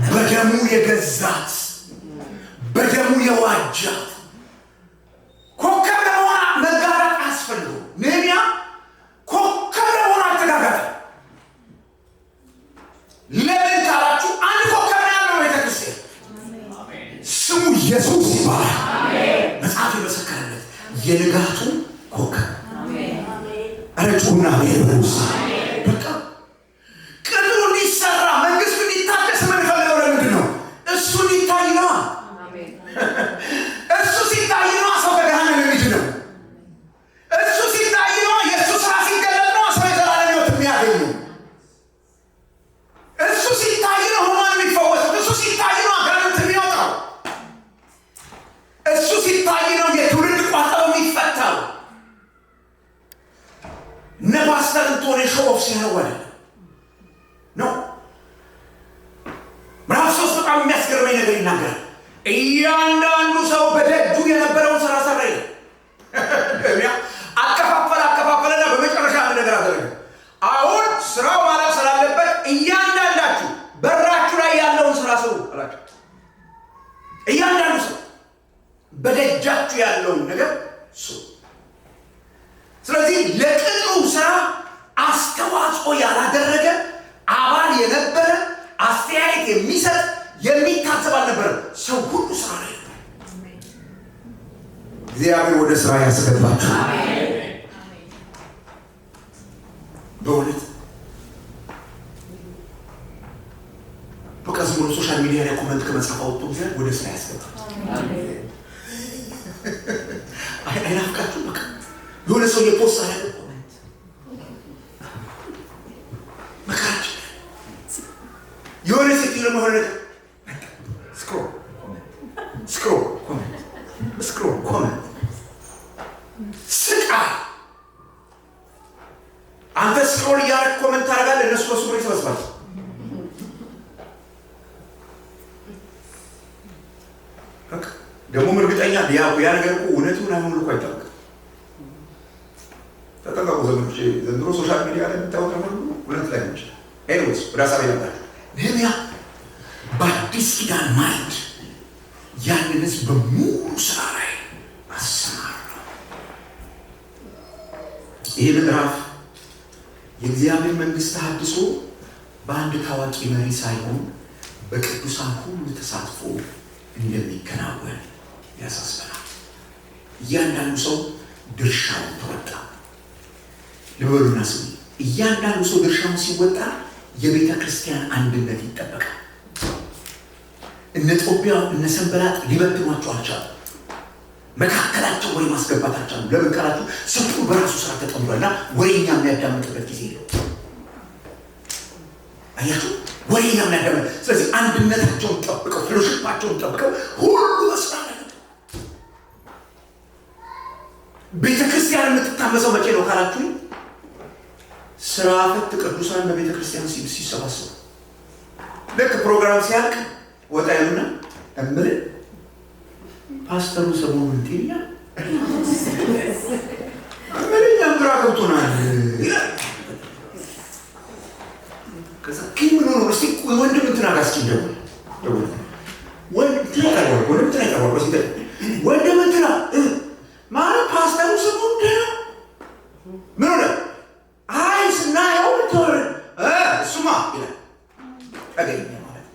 በደሙ የገዛት በደሙ የዋጃት ኮከብ ለመሆን መጋራት አስፈልጎ ነህምያ ኮከብ ለመሆን አልተጋጋጠ። ለምን ካላችሁ አንድ ኮከብ ያለው ቤተክርስቲያን ስሙ ኢየሱስ ይባላል። መጽሐፍ የመሰከረለት የንጋቱ ኮከብ አረጩና የሩስ በቃ ቅጥሩ እንዲሰራ መንግስቱ እንዲታደስ የምንፈልገው ለምንድን ነው? እሱ እንዲታይ ነው። እሱ ሲታይ ነው ሰው ከገሃነም የሚድነው። እሱ ሲታይ ነው የእሱ ስራ ሲገለጥ ነው ሰው የዘላለም ሕይወት የሚያገኘው። እሱ ሲታይ ነው ሕሙማን የሚፈወሱት። እሱ ሲታይ ነው አጋንንት የሚወጣው። እሱ ሲታይ ነው የትውልድ ቋጠሮ የሚፈታው። ነባስተር እንቶኔ ሾፍ ሲያወደ ነው። ምዕራፍ 3 በጣም የሚያስገርመኝ ነገር ይናገራል። እያንዳንዱ ሰው በደጁ የነበረውን ስራ ሰራ ይላል። አከፋፈለና በመጨረሻ አንድ ነገር አደረገ። አሁን ስራው ማለት ስላለበት እያንዳንዳችሁ በራችሁ ላይ ያለውን ስራ ስሩ አላቸው። እያንዳንዱ ሰው በደጃችሁ ያለውን ነገር ስሩ። ስለዚህ ለቅጥሩ ስራ አስተዋጽኦ ያላደረገ አባል የነበረ አስተያየት የሚሰጥ የሚታዘብ አልነበረም። ሰው ሁሉ ስራ ላይ ነበር። እግዚአብሔር ወደ ስራ ያስገባችሁ። በእውነት በቃ ዝም ብሎ ሶሻል ሚዲያ ላይ ኮመንት ከመጻፍ አውጥቶ እግዚአብሔር ወደ ስራ ያስገባችሁ። አይናፍቃችሁ? በቃ የሆነ ሰው የፖስት አለ ኮመንት መካች የሆነ ሴትዮ ለመሆነ ነገር ስክሮል ኮመንት ስቃይ። አንተ ስክሮል እያደረግ ኮመንት ታደርጋለህ፣ እነሱ በሱ ብር ይሰበስባል። ደግሞ እርግጠኛ ያ ነገር እኮ እውነቱን አይሆን እኮ አይታወቅም። ተጠንቀቁ ዘመዶች። ዘንድሮ ሶሻል ሚዲያ ላይ የምታወቅ ነገር እውነት ላይ ነች። ኤኒዌይስ ወደ ሀሳብ ይላላችሁ። ነህምያ በአዲስ ኪዳን ማይንድ ያንን ህዝብ በሙሉ ስራ ላይ አሰማራው። ይህ ምዕራፍ የእግዚአብሔር መንግስት ተሐድሶ በአንድ ታዋቂ መሪ ሳይሆን በቅዱሳን ሁሉ ተሳትፎ እንደሚከናወን ያሳስበናል። እያንዳንዱ ሰው ድርሻውን ተወጣ። ልበሉና ስሙ። እያንዳንዱ ሰው ድርሻውን ሲወጣ የቤተ ክርስቲያን አንድነት ይጠበቃል። እነ ጦቢያ እነ ሰንበላጥ ሊበትኗቸው አልቻሉ። መካከላቸው ወሬ ማስገባት አልቻሉ። ለምን ካላችሁ ሰው በራሱ ስራ ተጠምዷልና ወሬኛ የሚያዳምጥበት ጊዜ የለው። አያችሁ፣ ወሬኛ የሚያዳምጥ። ስለዚህ አንድነታቸውን ጠብቀው ፍሎሽፓቸውን ጠብቀው ሁሉ መስራት ቤተክርስቲያን የምትታመሰው መቼ ነው ካላችሁ ስራ ፈት ቅዱሳን በቤተክርስቲያን ሲሰባሰቡ ልክ ፕሮግራም ሲያልቅ ወጣ ያሉና እምር ፓስተሩ ሰሞኑን እንዴኛ አመለኛ ግራ ገብቶናል ከዛ ምን ሆኖ እስቲ ወንድም እንትና ጋር እስኪ ደውል ወንድም እንትና ማለት ፓስተሩ ሰሞኑን ምን ሆነ አይ ስናየው ተወር እሱማ ይላል አገኘ ማለት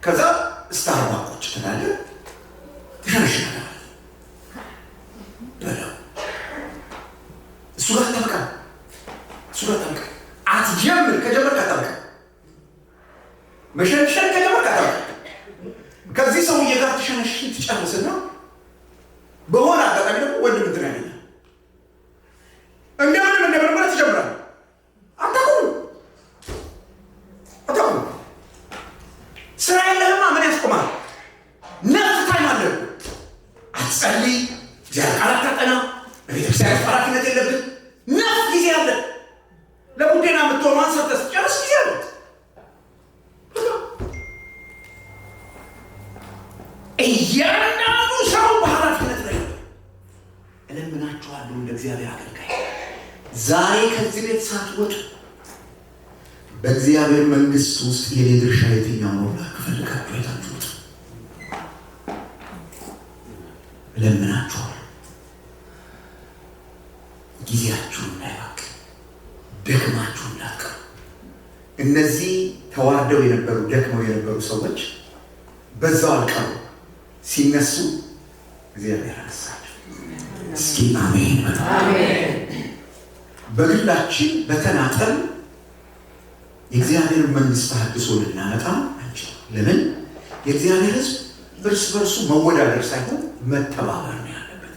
ከዛ ስታርባኮች ተናለ ተሸነሸነ እሱ ጋር ተበቃ አትጀምር ከጀመር ካታበቃ መሸንሸን ከጀመር ካታበቃ ከዚህ ሰውዬ ጋር ተሸነሽን ትጨርስና በሆነ አጋጣሚ ደግሞ ወንድም እንትን ያገኛል እንደምን ማለት ይጀምራል አታውቁም ስራ የለህማ ምን ያስቆማል ነፍስ ታይም አለ አትጸልይ እግዚአብሔር ቃል አታጠና በቤተክርስቲያን ኃላፊነት የለብን ነፍስ ጊዜ አለ ለቡድና የምትሆኑ አንሰተስ ጨርስ ጊዜ አለ እያንዳንዱ ሰው በኃላፊነት ላይ እለምናችኋለሁ እንደ እግዚአብሔር አገልጋይ ዛሬ ከዚህ ቤት ሳትወጡ በእግዚአብሔር መንግስት ውስጥ የኔ ድርሻ የትኛው ነው ከፈልጋችሁ አይታችሁት እለምናችኋለሁ ጊዜያችሁን እንዳይባክን ደክማችሁ እንዳትቀሩ እነዚህ ተዋርደው የነበሩ ደክመው የነበሩ ሰዎች በዛው አልቀሩ ሲነሱ እግዚአብሔር አነሳቸው እስኪ አሜን አሜን በግላችን በተናጠል የእግዚአብሔር መንግስት ተሐድሶ ልናመጣ አንችልም ለምን የእግዚአብሔር ሕዝብ እርስ በርሱ መወዳደር ሳይሆን መተባበር ነው ያለበት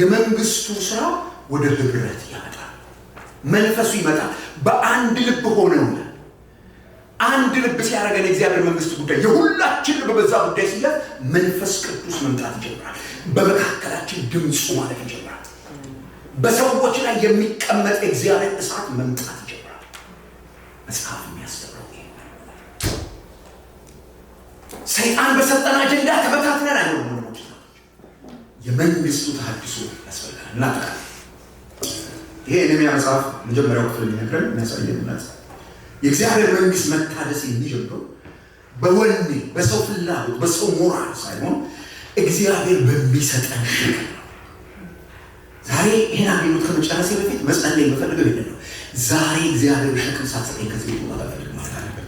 የመንግስቱ ስራ ወደ ህብረት ያመጣል መንፈሱ ይመጣል በአንድ ልብ ሆነው አንድ ልብ ሲያደርገን የእግዚአብሔር መንግስት ጉዳይ የሁላችን ልብ በዛ ጉዳይ ሲያዝ መንፈስ ቅዱስ መምጣት ይጀምራል በመካከላችን ድምፁ ማለት ይጀምራል በሰዎች ላይ የሚቀመጥ እግዚአብሔር እሳት መምጣት ይጀምራል መጽሐፍ የሚያስተምረው ሰይጣን በሰጠና አጀንዳ ተበታትነን አይሆንም የመንግስቱ ተሐድሶ ያስፈልጋል እናጠቃለን ይሄ የነህምያ መጽሐፍ መጀመሪያው ክፍል የሚነግረን የሚያሳየን ማለት የእግዚአብሔር መንግስት መታደስ የሚጀምረው በወኔ በሰው ፍላጎት በሰው ሞራል ሳይሆን እግዚአብሔር በሚሰጠን ሸክም ነው ዛሬ ይሄን አገልግሎት ከመጨረሴ በፊት መጸለይ የምፈልገው ይሄን ነው ዛሬ እግዚአብሔር ሸክም ሳትሰጠኝ ከዚህ በኋላ ፈልግ ማለት አለበት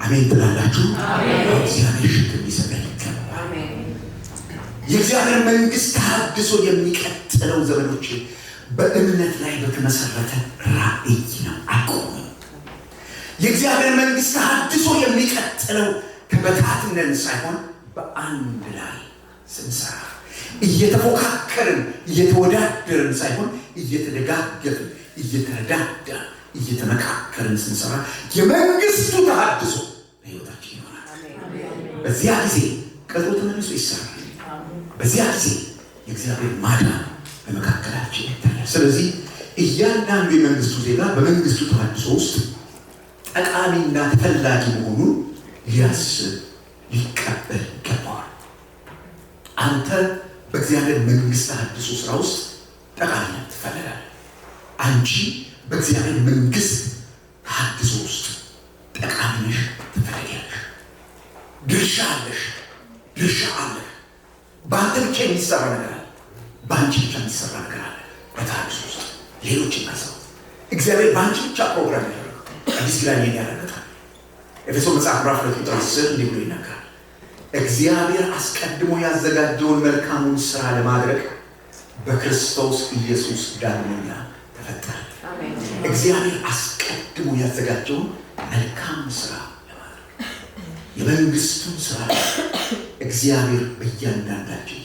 አሜን ትላላችሁ አሜን እግዚአብሔር ሸክም ሊሰጠን ይገባል አሜን የእግዚአብሔር መንግስት ተሐድሶ የሚቀጥለው ዘመኖች በእምነት ላይ በተመሰረተ ራእይ ነው አቆም የእግዚአብሔር መንግስት ተሐድሶ የሚቀጥለው ተበታትነን ሳይሆን በአንድ ላይ ስንሰራ እየተፎካከርን እየተወዳደርን ሳይሆን እየተደጋገፍን እየተረዳዳን እየተመካከርን ስንሰራ የመንግስቱ ተሐድሶ በሕይወታችን ይሆናል በዚያ ጊዜ ቀጥሎ ተመልሶ ይሰራል በዚያ ጊዜ የእግዚአብሔር ማዳን በመካከላችን ይታያል ስለዚህ እያንዳንዱ የመንግስቱ ዜጋ በመንግስቱ ተሐድሶ ውስጥ ጠቃሚና ተፈላጊ መሆኑን ሊያስብ ሊቀበል ይገባዋል አንተ በእግዚአብሔር መንግስት ተሐድሶ ስራ ውስጥ ጠቃሚነት ትፈልጋለህ አንቺ በእግዚአብሔር መንግስት ተሐድሶ ውስጥ ጠቃሚ ነሽ ትፈልጊያለሽ ድርሻ አለሽ በአንተ ብቻ የሚሰራ ነገር አለ በአንቺ ብቻ የሚሰራ ነገር አለ በተሐድሶ ውስጥ ሌሎች ይመሰው እግዚአብሔር በአንቺ ብቻ ፕሮግራም ያደርጋል አዲስ ኪዳን ያደርጋል ኤፌሶን መጽሐፍ ምዕራፍ 2 ቁጥር 10 እንዲህ ብሎ ይናገራል እግዚአብሔር አስቀድሞ ያዘጋጀውን መልካሙን ስራ ለማድረግ በክርስቶስ ኢየሱስ ዳግመኛ ተፈጠረ አሜን እግዚአብሔር አስቀድሞ ያዘጋጀውን መልካም ስራ ለማድረግ የመንግስቱን ስራ እግዚአብሔር በእያንዳንዳችን